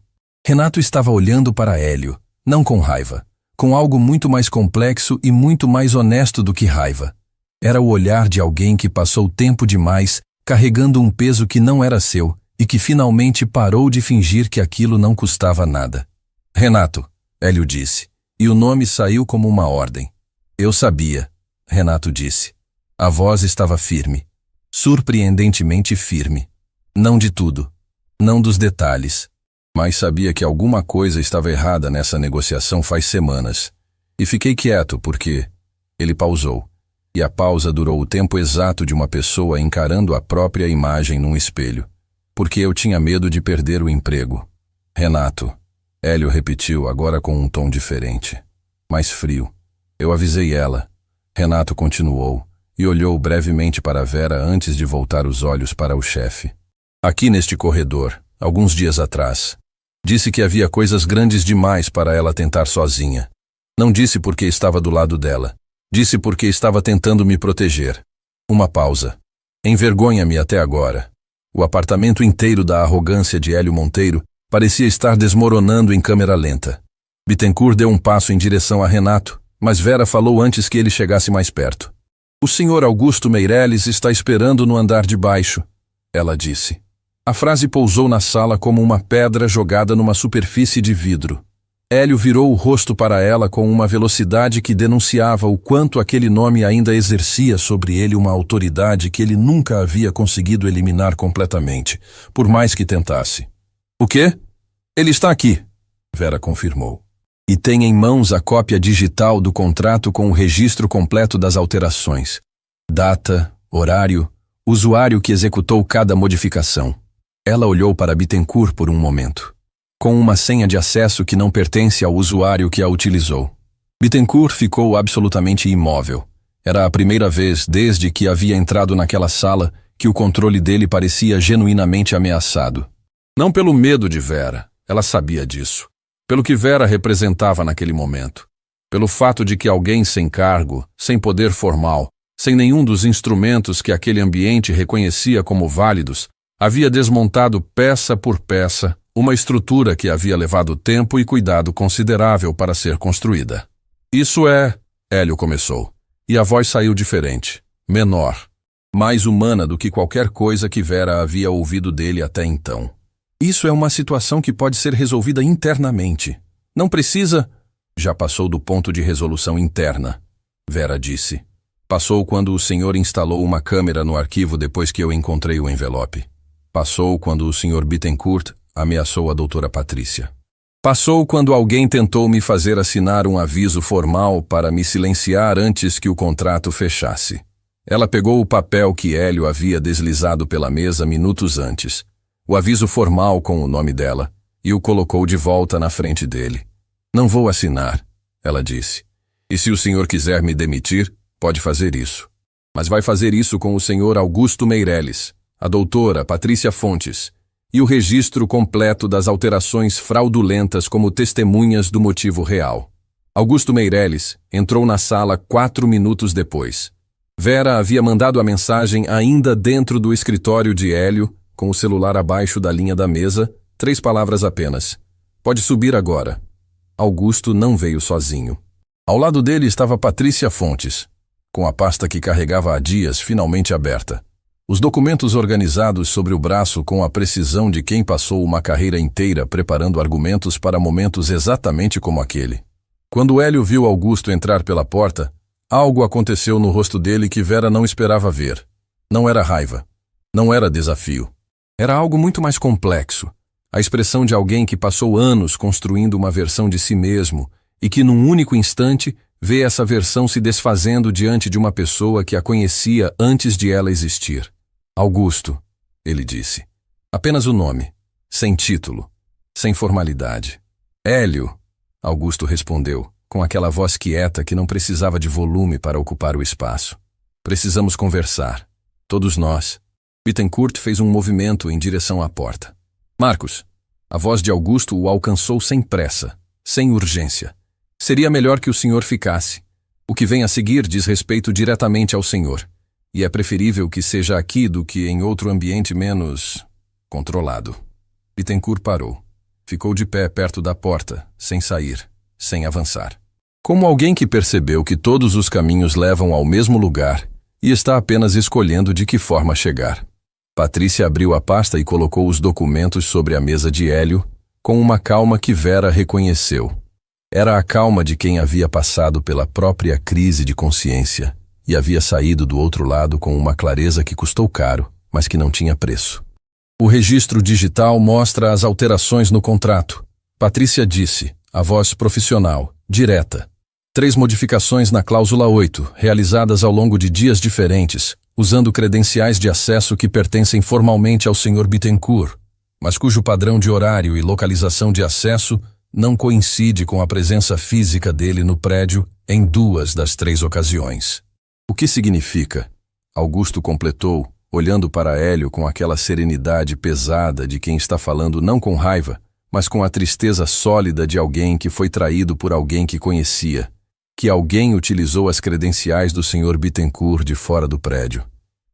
Renato estava olhando para Hélio, não com raiva, com algo muito mais complexo e muito mais honesto do que raiva. Era o olhar de alguém que passou tempo demais carregando um peso que não era seu e que finalmente parou de fingir que aquilo não custava nada. Renato, Hélio disse, e o nome saiu como uma ordem. Eu sabia, Renato disse. A voz estava firme, surpreendentemente firme. Não de tudo, não dos detalhes, mas sabia que alguma coisa estava errada nessa negociação faz semanas. E fiquei quieto porque... Ele pausou, e a pausa durou o tempo exato de uma pessoa encarando a própria imagem num espelho. Porque eu tinha medo de perder o emprego. Renato, Hélio repetiu agora com um tom diferente, mais frio. Eu avisei ela. Renato continuou, e olhou brevemente para Vera antes de voltar os olhos para o chefe. Aqui neste corredor, alguns dias atrás. Disse que havia coisas grandes demais para ela tentar sozinha. Não disse porque estava do lado dela. Disse porque estava tentando me proteger. Uma pausa. Envergonha-me até agora. O apartamento inteiro da arrogância de Hélio Monteiro parecia estar desmoronando em câmera lenta. Bittencourt deu um passo em direção a Renato, mas Vera falou antes que ele chegasse mais perto. O senhor Augusto Meirelles está esperando no andar de baixo, ela disse. A frase pousou na sala como uma pedra jogada numa superfície de vidro. Hélio virou o rosto para ela com uma velocidade que denunciava o quanto aquele nome ainda exercia sobre ele uma autoridade que ele nunca havia conseguido eliminar completamente, por mais que tentasse. O quê? Ele está aqui, Vera confirmou. E tem em mãos a cópia digital do contrato com o registro completo das alterações. Data, horário, usuário que executou cada modificação. Ela olhou para Bittencourt por um momento. Com uma senha de acesso que não pertence ao usuário que a utilizou. Bittencourt ficou absolutamente imóvel. Era a primeira vez desde que havia entrado naquela sala que o controle dele parecia genuinamente ameaçado. Não pelo medo de Vera, ela sabia disso. Pelo que Vera representava naquele momento. Pelo fato de que alguém sem cargo, sem poder formal, sem nenhum dos instrumentos que aquele ambiente reconhecia como válidos, havia desmontado peça por peça uma estrutura que havia levado tempo e cuidado considerável para ser construída. Isso é... Hélio começou, e a voz saiu diferente, menor, mais humana do que qualquer coisa que Vera havia ouvido dele até então. Isso é uma situação que pode ser resolvida internamente. Não precisa... Já passou do ponto de resolução interna, Vera disse. Passou quando o senhor instalou uma câmera no arquivo depois que eu encontrei o envelope. Passou quando o Sr. Bittencourt ameaçou a doutora Patrícia. Passou quando alguém tentou me fazer assinar um aviso formal para me silenciar antes que o contrato fechasse. Ela pegou o papel que Hélio havia deslizado pela mesa minutos antes, o aviso formal com o nome dela, e o colocou de volta na frente dele. Não vou assinar, ela disse. E se o senhor quiser me demitir, pode fazer isso. Mas vai fazer isso com o Sr. Augusto Meirelles, a doutora Patrícia Fontes, e o registro completo das alterações fraudulentas como testemunhas do motivo real. Augusto Meirelles entrou na sala 4 minutos depois. Vera havia mandado a mensagem ainda dentro do escritório de Hélio, com o celular abaixo da linha da mesa, 3 palavras apenas. Pode subir agora. Augusto não veio sozinho. Ao lado dele estava Patrícia Fontes, com a pasta que carregava há dias finalmente aberta. Os documentos organizados sobre o braço com a precisão de quem passou uma carreira inteira preparando argumentos para momentos exatamente como aquele. Quando Hélio viu Augusto entrar pela porta, algo aconteceu no rosto dele que Vera não esperava ver. Não era raiva. Não era desafio. Era algo muito mais complexo. A expressão de alguém que passou anos construindo uma versão de si mesmo e que num único instante vê essa versão se desfazendo diante de uma pessoa que a conhecia antes de ela existir. Augusto, ele disse. Apenas o nome, sem título, sem formalidade. Hélio, Augusto respondeu, com aquela voz quieta que não precisava de volume para ocupar o espaço. Precisamos conversar. Todos nós. Bittencourt fez um movimento em direção à porta. Marcos, a voz de Augusto o alcançou sem pressa, sem urgência. Seria melhor que o senhor ficasse. O que vem a seguir diz respeito diretamente ao senhor. E é preferível que seja aqui do que em outro ambiente menos controlado. Bittencourt parou. Ficou de pé perto da porta, sem sair, sem avançar. Como alguém que percebeu que todos os caminhos levam ao mesmo lugar e está apenas escolhendo de que forma chegar. Patrícia abriu a pasta e colocou os documentos sobre a mesa de Hélio, com uma calma que Vera reconheceu. Era a calma de quem havia passado pela própria crise de consciência e havia saído do outro lado com uma clareza que custou caro, mas que não tinha preço. O registro digital mostra as alterações no contrato. Patrícia disse, a voz profissional, direta. 3 modificações na cláusula 8, realizadas ao longo de dias diferentes, usando credenciais de acesso que pertencem formalmente ao Sr. Bittencourt, mas cujo padrão de horário e localização de acesso não coincide com a presença física dele no prédio em 2 das 3 ocasiões. O que significa? Augusto completou, olhando para Hélio com aquela serenidade pesada de quem está falando não com raiva, mas com a tristeza sólida de alguém que foi traído por alguém que conhecia, que alguém utilizou as credenciais do Sr. Bittencourt de fora do prédio,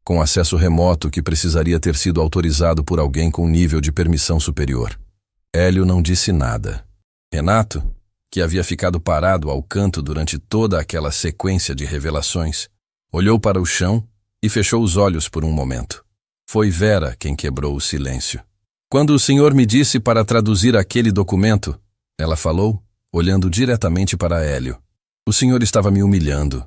com acesso remoto que precisaria ter sido autorizado por alguém com nível de permissão superior. Hélio não disse nada. Renato, que havia ficado parado ao canto durante toda aquela sequência de revelações, olhou para o chão e fechou os olhos por um momento. Foi Vera quem quebrou o silêncio. Quando o senhor me disse para traduzir aquele documento, ela falou, olhando diretamente para Hélio. O senhor estava me humilhando.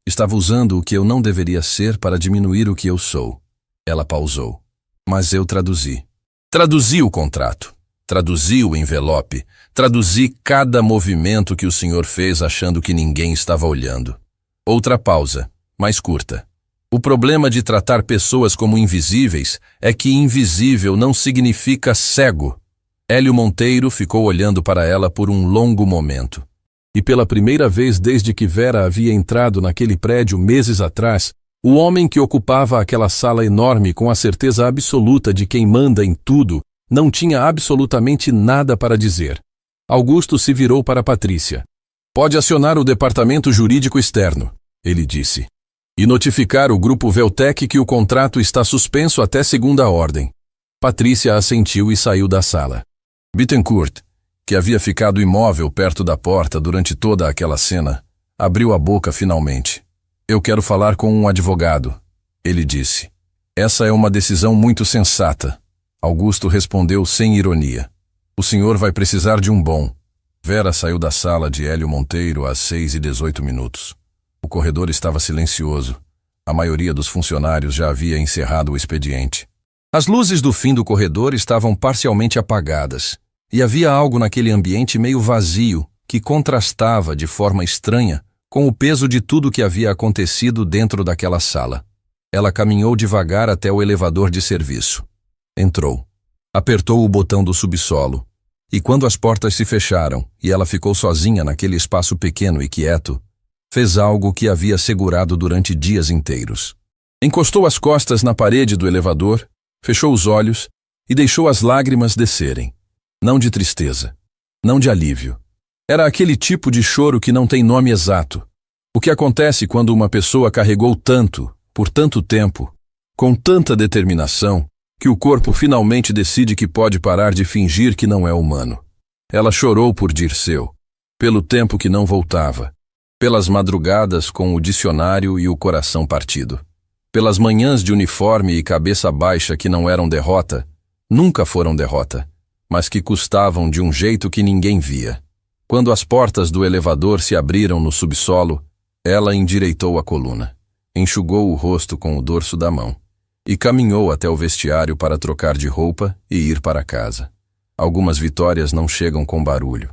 Estava usando o que eu não deveria ser para diminuir o que eu sou. Ela pausou. Mas eu traduzi. Traduzi o contrato. Traduzi o envelope. Traduzi cada movimento que o senhor fez achando que ninguém estava olhando. Outra pausa, mais curta. O problema de tratar pessoas como invisíveis é que invisível não significa cego. Hélio Monteiro ficou olhando para ela por um longo momento. E pela primeira vez desde que Vera havia entrado naquele prédio meses atrás, o homem que ocupava aquela sala enorme com a certeza absoluta de quem manda em tudo, não tinha absolutamente nada para dizer. Augusto se virou para Patrícia. Pode acionar o departamento jurídico externo, ele disse, e notificar o grupo Veltec que o contrato está suspenso até segunda ordem. Patrícia assentiu e saiu da sala. Bittencourt, que havia ficado imóvel perto da porta durante toda aquela cena, abriu a boca finalmente. Eu quero falar com um advogado, ele disse. Essa é uma decisão muito sensata. Augusto respondeu sem ironia. O senhor vai precisar de um bom. Vera saiu da sala de Hélio Monteiro às 6h18. O corredor estava silencioso. A maioria dos funcionários já havia encerrado o expediente. As luzes do fim do corredor estavam parcialmente apagadas, e havia algo naquele ambiente meio vazio que contrastava de forma estranha com o peso de tudo que havia acontecido dentro daquela sala. Ela caminhou devagar até o elevador de serviço. Entrou. Apertou o botão do subsolo. E quando as portas se fecharam e ela ficou sozinha naquele espaço pequeno e quieto, fez algo que havia segurado durante dias inteiros. Encostou as costas na parede do elevador, fechou os olhos e deixou as lágrimas descerem. Não de tristeza, não de alívio, Era aquele tipo de choro que não tem nome exato. O que acontece quando uma pessoa carregou tanto, por tanto tempo, com tanta determinação, que o corpo finalmente decide que pode parar de fingir que não é humano. Ela chorou por Dirceu, pelo tempo que não voltava, pelas madrugadas com o dicionário e o coração partido, pelas manhãs de uniforme e cabeça baixa que não eram derrota, nunca foram derrota, mas que custavam de um jeito que ninguém via. Quando as portas do elevador se abriram no subsolo, ela endireitou a coluna, enxugou o rosto com o dorso da mão e caminhou até o vestiário para trocar de roupa e ir para casa. Algumas vitórias não chegam com barulho.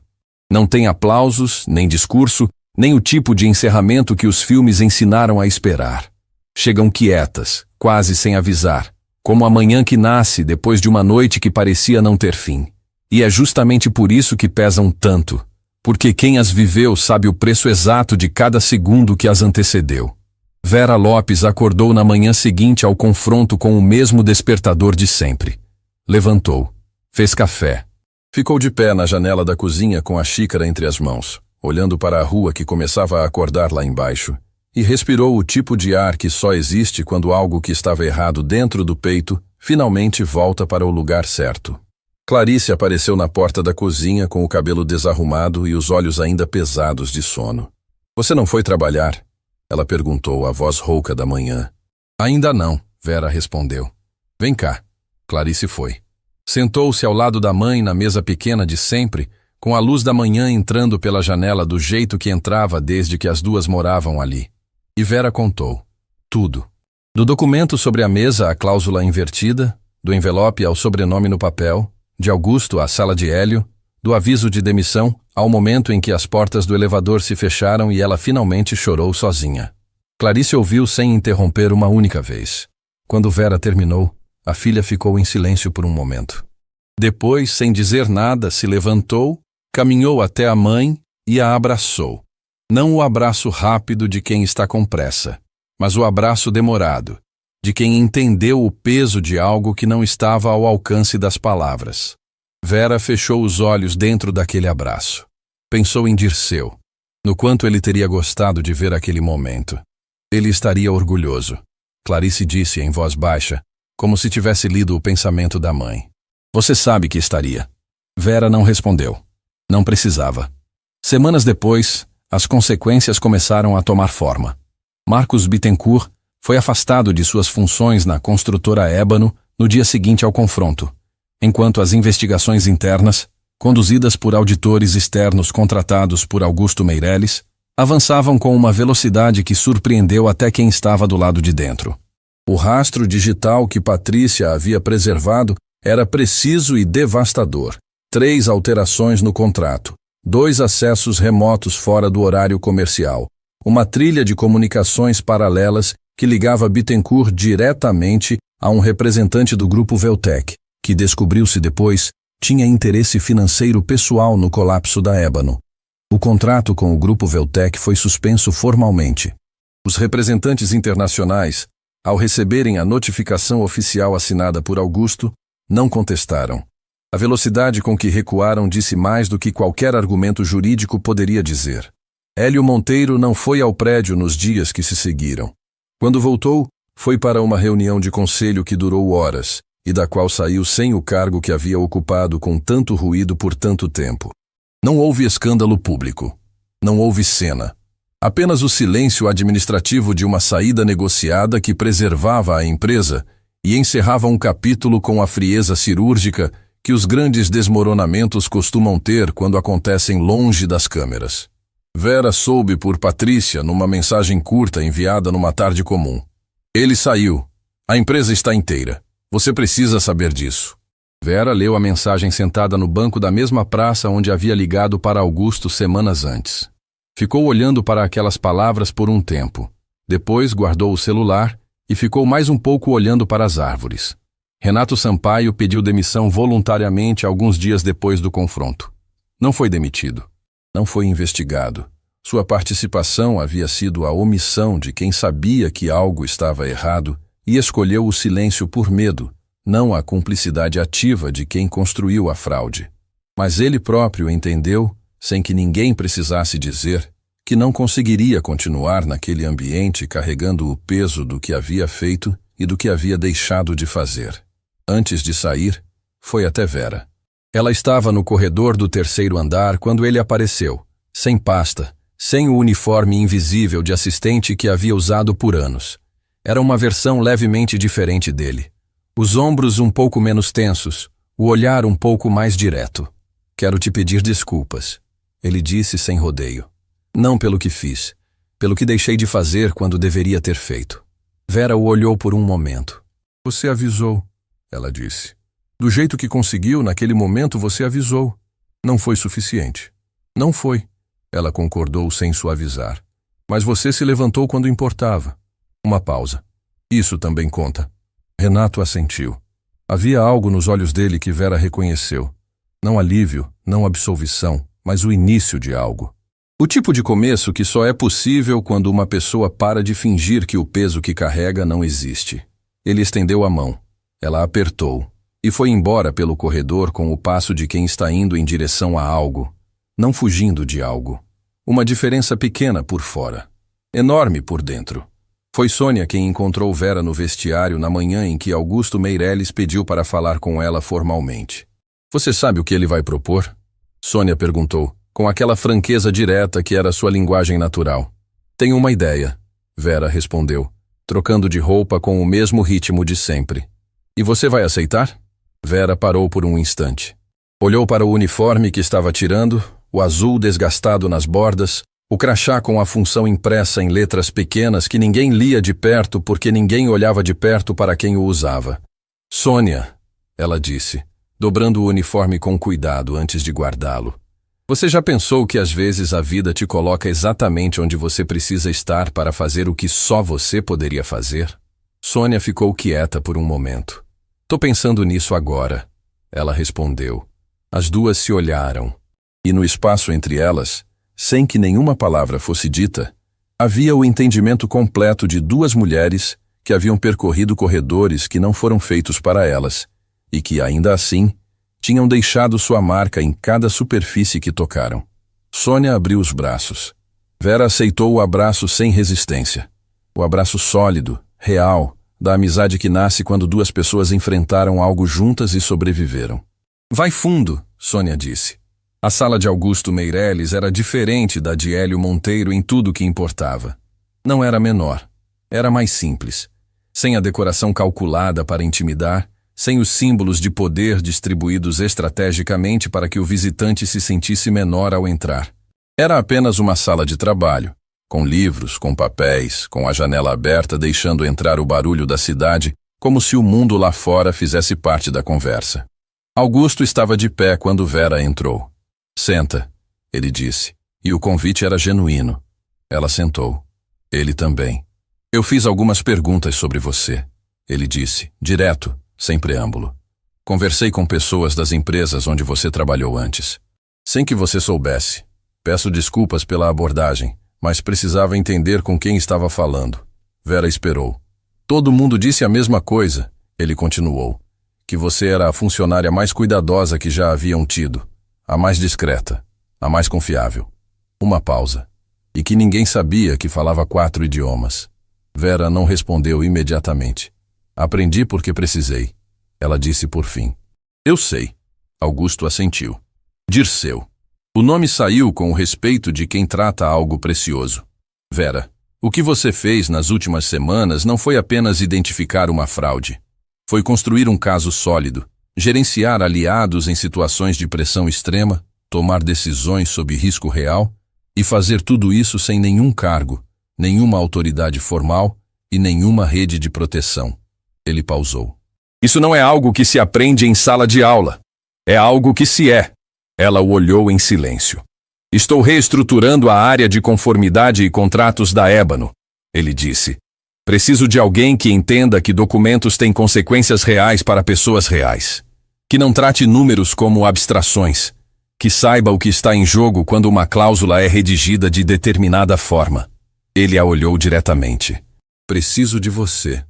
Não tem aplausos, nem discurso, nem o tipo de encerramento que os filmes ensinaram a esperar. Chegam quietas, quase sem avisar, como a manhã que nasce depois de uma noite que parecia não ter fim. E é justamente por isso que pesam tanto, porque quem as viveu sabe o preço exato de cada segundo que as antecedeu. Vera Lopes acordou na manhã seguinte ao confronto com o mesmo despertador de sempre. Levantou, fez café. Ficou de pé na janela da cozinha com a xícara entre as mãos, olhando para a rua que começava a acordar lá embaixo, e respirou o tipo de ar que só existe quando algo que estava errado dentro do peito finalmente volta para o lugar certo. Clarice apareceu na porta da cozinha com o cabelo desarrumado e os olhos ainda pesados de sono. — Você não foi trabalhar? Ela perguntou, a voz rouca da manhã. — Ainda não, Vera respondeu. — Vem cá. Clarice foi. Sentou-se ao lado da mãe na mesa pequena de sempre, com a luz da manhã entrando pela janela do jeito que entrava desde que as duas moravam ali. E Vera contou. Tudo. Do documento sobre a mesa à cláusula invertida, do envelope ao sobrenome no papel, de Augusto à sala de Hélio, do aviso de demissão ao momento em que as portas do elevador se fecharam e ela finalmente chorou sozinha. Clarice ouviu sem interromper uma única vez. Quando Vera terminou, a filha ficou em silêncio por um momento. Depois, sem dizer nada, se levantou, caminhou até a mãe e a abraçou. Não o abraço rápido de quem está com pressa, mas o abraço demorado, de quem entendeu o peso de algo que não estava ao alcance das palavras. Vera fechou os olhos dentro daquele abraço. Pensou em Dirceu, no quanto ele teria gostado de ver aquele momento. Ele estaria orgulhoso. Clarice disse em voz baixa, como se tivesse lido o pensamento da mãe. Você sabe que estaria. Vera não respondeu. Não precisava. Semanas depois, as consequências começaram a tomar forma. Marcos Bittencourt foi afastado de suas funções na construtora Ébano no dia seguinte ao confronto, enquanto as investigações internas, conduzidas por auditores externos contratados por Augusto Meirelles, avançavam com uma velocidade que surpreendeu até quem estava do lado de dentro. O rastro digital que Patrícia havia preservado era preciso e devastador. 3 alterações no contrato, 2 acessos remotos fora do horário comercial, uma trilha de comunicações paralelas que ligava Bittencourt diretamente a um representante do grupo Veltec, que descobriu-se depois tinha interesse financeiro pessoal no colapso da Ébano. O contrato com o grupo Veltec foi suspenso formalmente. Os representantes internacionais, ao receberem a notificação oficial assinada por Augusto, não contestaram. A velocidade com que recuaram disse mais do que qualquer argumento jurídico poderia dizer. Hélio Monteiro não foi ao prédio nos dias que se seguiram. Quando voltou, foi para uma reunião de conselho que durou horas e da qual saiu sem o cargo que havia ocupado com tanto ruído por tanto tempo. Não houve escândalo público. Não houve cena. Apenas o silêncio administrativo de uma saída negociada que preservava a empresa e encerrava um capítulo com a frieza cirúrgica que os grandes desmoronamentos costumam ter quando acontecem longe das câmeras. Vera soube por Patrícia numa mensagem curta enviada numa tarde comum. Ele saiu. A empresa está inteira. Você precisa saber disso. Vera leu a mensagem sentada no banco da mesma praça onde havia ligado para Augusto semanas antes. Ficou olhando para aquelas palavras por um tempo. Depois guardou o celular e ficou mais um pouco olhando para as árvores. Renato Sampaio pediu demissão voluntariamente alguns dias depois do confronto. Não foi demitido. Não foi investigado. Sua participação havia sido a omissão de quem sabia que algo estava errado e escolheu o silêncio por medo, não a cumplicidade ativa de quem construiu a fraude. Mas ele próprio entendeu, sem que ninguém precisasse dizer que não conseguiria continuar naquele ambiente carregando o peso do que havia feito e do que havia deixado de fazer. Antes de sair, foi até Vera. Ela estava no corredor do terceiro andar quando ele apareceu, sem pasta, sem o uniforme invisível de assistente que havia usado por anos. Era uma versão levemente diferente dele. Os ombros um pouco menos tensos, o olhar um pouco mais direto. Quero te pedir desculpas, ele disse sem rodeio. Não pelo que fiz, pelo que deixei de fazer quando deveria ter feito. Vera o olhou por um momento. Você avisou, ela disse. Do jeito que conseguiu, naquele momento você avisou. Não foi suficiente. Não foi, ela concordou sem suavizar. Mas você se levantou quando importava. Uma pausa. Isso também conta. Renato assentiu. Havia algo nos olhos dele que Vera reconheceu. Não alívio, não absolvição, mas o início de algo. O tipo de começo que só é possível quando uma pessoa para de fingir que o peso que carrega não existe. Ele estendeu a mão. Ela apertou e foi embora pelo corredor com o passo de quem está indo em direção a algo, não fugindo de algo. Uma diferença pequena por fora, enorme por dentro. Foi Sônia quem encontrou Vera no vestiário na manhã em que Augusto Meirelles pediu para falar com ela formalmente. Você sabe o que ele vai propor? Sônia perguntou, com aquela franqueza direta que era sua linguagem natural. Tenho uma ideia, Vera respondeu, trocando de roupa com o mesmo ritmo de sempre. E você vai aceitar? Vera parou por um instante. Olhou para o uniforme que estava tirando, o azul desgastado nas bordas, o crachá com a função impressa em letras pequenas que ninguém lia de perto porque ninguém olhava de perto para quem o usava. Sônia, ela disse, dobrando o uniforme com cuidado antes de guardá-lo. Você já pensou que às vezes a vida te coloca exatamente onde você precisa estar para fazer o que só você poderia fazer? Sônia ficou quieta por um momento. Tô pensando nisso agora, ela respondeu. As duas se olharam, e no espaço entre elas, sem que nenhuma palavra fosse dita, havia o entendimento completo de duas mulheres que haviam percorrido corredores que não foram feitos para elas, e que, ainda assim, tinham deixado sua marca em cada superfície que tocaram. Sônia abriu os braços. Vera aceitou o abraço sem resistência. O abraço sólido, real, da amizade que nasce quando duas pessoas enfrentaram algo juntas e sobreviveram. Vai fundo, Sônia disse. A sala de Augusto Meirelles era diferente da de Hélio Monteiro em tudo que importava. Não era menor, era mais simples. Sem a decoração calculada para intimidar, sem os símbolos de poder distribuídos estrategicamente para que o visitante se sentisse menor ao entrar. Era apenas uma sala de trabalho, com livros, com papéis, com a janela aberta deixando entrar o barulho da cidade, como se o mundo lá fora fizesse parte da conversa. Augusto estava de pé quando Vera entrou. Senta, ele disse, e o convite era genuíno. Ela sentou. Ele também. Eu fiz algumas perguntas sobre você, ele disse, direto, sem preâmbulo. Conversei com pessoas das empresas onde você trabalhou antes. Sem que você soubesse. Peço desculpas pela abordagem, mas precisava entender com quem estava falando. Vera esperou. Todo mundo disse a mesma coisa, ele continuou. Que você era a funcionária mais cuidadosa que já haviam tido. A mais discreta, a mais confiável. Uma pausa. E que ninguém sabia que falava 4 idiomas. Vera não respondeu imediatamente. Aprendi porque precisei, ela disse por fim. Eu sei. Augusto assentiu. Dirceu. O nome saiu com o respeito de quem trata algo precioso. Vera, o que você fez nas últimas semanas não foi apenas identificar uma fraude. Foi construir um caso sólido. Gerenciar aliados em situações de pressão extrema, tomar decisões sob risco real e fazer tudo isso sem nenhum cargo, nenhuma autoridade formal e nenhuma rede de proteção. Ele pausou. Isso não é algo que se aprende em sala de aula. É algo que se é. Ela o olhou em silêncio. Estou reestruturando a área de conformidade e contratos da Ébano, ele disse. Preciso de alguém que entenda que documentos têm consequências reais para pessoas reais. Que não trate números como abstrações. Que saiba o que está em jogo quando uma cláusula é redigida de determinada forma. Ele a olhou diretamente. Preciso de você.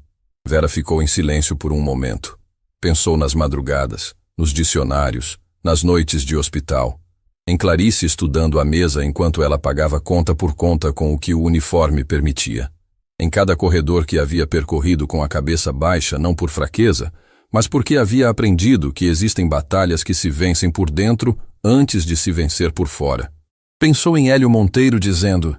Vera ficou em silêncio por um momento. Pensou nas madrugadas, nos dicionários, nas noites de hospital. em Clarice estudando à mesa enquanto ela pagava conta por conta com o que o uniforme permitia. Em cada corredor que havia percorrido com a cabeça baixa, não por fraqueza, mas porque havia aprendido que existem batalhas que se vencem por dentro antes de se vencer por fora. Pensou em Hélio Monteiro dizendo: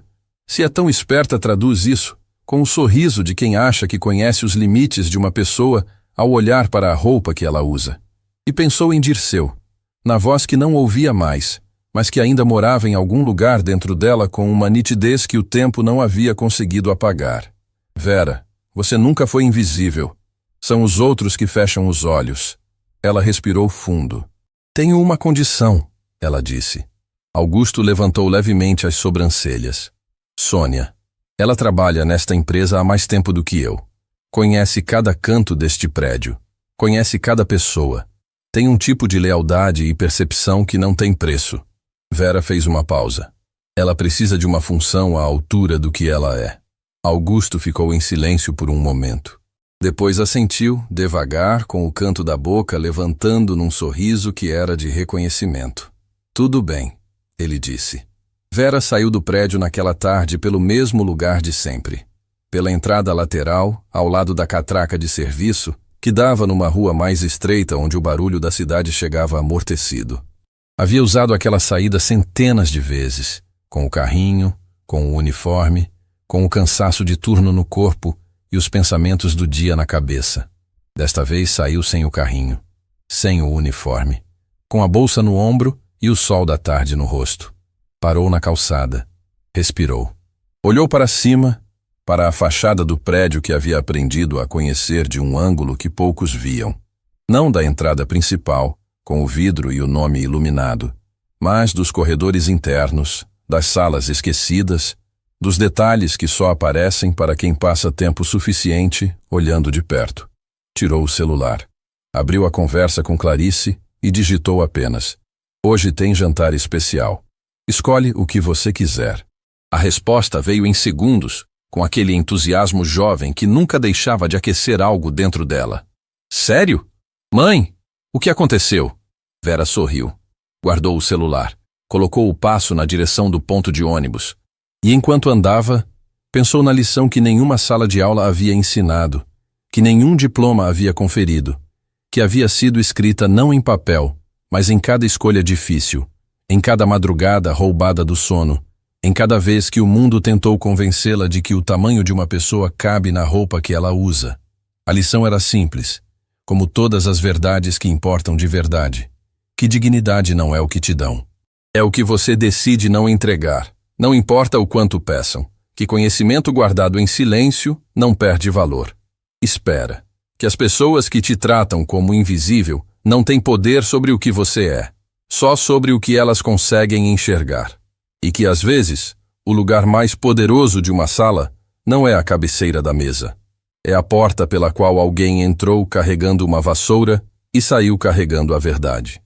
se é tão esperta, traduz isso com um sorriso de quem acha que conhece os limites de uma pessoa ao olhar para a roupa que ela usa. E pensou em Dirceu, na voz que não ouvia mais, mas que ainda morava em algum lugar dentro dela com uma nitidez que o tempo não havia conseguido apagar. Vera, você nunca foi invisível. São os outros que fecham os olhos. Ela respirou fundo. Tenho uma condição, ela disse. Augusto levantou levemente as sobrancelhas. Sônia. Ela trabalha nesta empresa há mais tempo do que eu. Conhece cada canto deste prédio. Conhece cada pessoa. Tem um tipo de lealdade e percepção que não tem preço. Vera fez uma pausa. Ela precisa de uma função à altura do que ela é. Augusto ficou em silêncio por um momento. Depois assentiu, devagar, com o canto da boca levantando num sorriso que era de reconhecimento. Tudo bem, ele disse. Vera saiu do prédio naquela tarde pelo mesmo lugar de sempre. Pela entrada lateral, ao lado da catraca de serviço, que dava numa rua mais estreita onde o barulho da cidade chegava amortecido. Havia usado aquela saída centenas de vezes, com o carrinho, com o uniforme, com o cansaço de turno no corpo e os pensamentos do dia na cabeça. Desta vez saiu sem o carrinho, sem o uniforme, com a bolsa no ombro e o sol da tarde no rosto. Parou na calçada, respirou. Olhou para cima, para a fachada do prédio que havia aprendido a conhecer de um ângulo que poucos viam. Não da entrada principal, com o vidro e o nome iluminado, mas dos corredores internos, das salas esquecidas, dos detalhes que só aparecem para quem passa tempo suficiente olhando de perto. Tirou o celular, abriu a conversa com Clarice e digitou apenas: hoje tem jantar especial. Escolhe o que você quiser. A resposta veio em segundos, com aquele entusiasmo jovem que nunca deixava de aquecer algo dentro dela. Sério? Mãe? O que aconteceu? Vera sorriu. Guardou o celular. Colocou o passo na direção do ponto de ônibus. E enquanto andava, pensou na lição que nenhuma sala de aula havia ensinado, que nenhum diploma havia conferido, que havia sido escrita não em papel, mas em cada escolha difícil, em cada madrugada roubada do sono, em cada vez que o mundo tentou convencê-la de que o tamanho de uma pessoa cabe na roupa que ela usa. A lição era simples, como todas as verdades que importam de verdade. Que dignidade não é o que te dão. É o que você decide não entregar, não importa o quanto peçam. Que conhecimento guardado em silêncio não perde valor. Espera, que as pessoas que te tratam como invisível não têm poder sobre o que você é, só sobre o que elas conseguem enxergar. E que, às vezes, o lugar mais poderoso de uma sala não é a cabeceira da mesa. É a porta pela qual alguém entrou carregando uma vassoura e saiu carregando a verdade.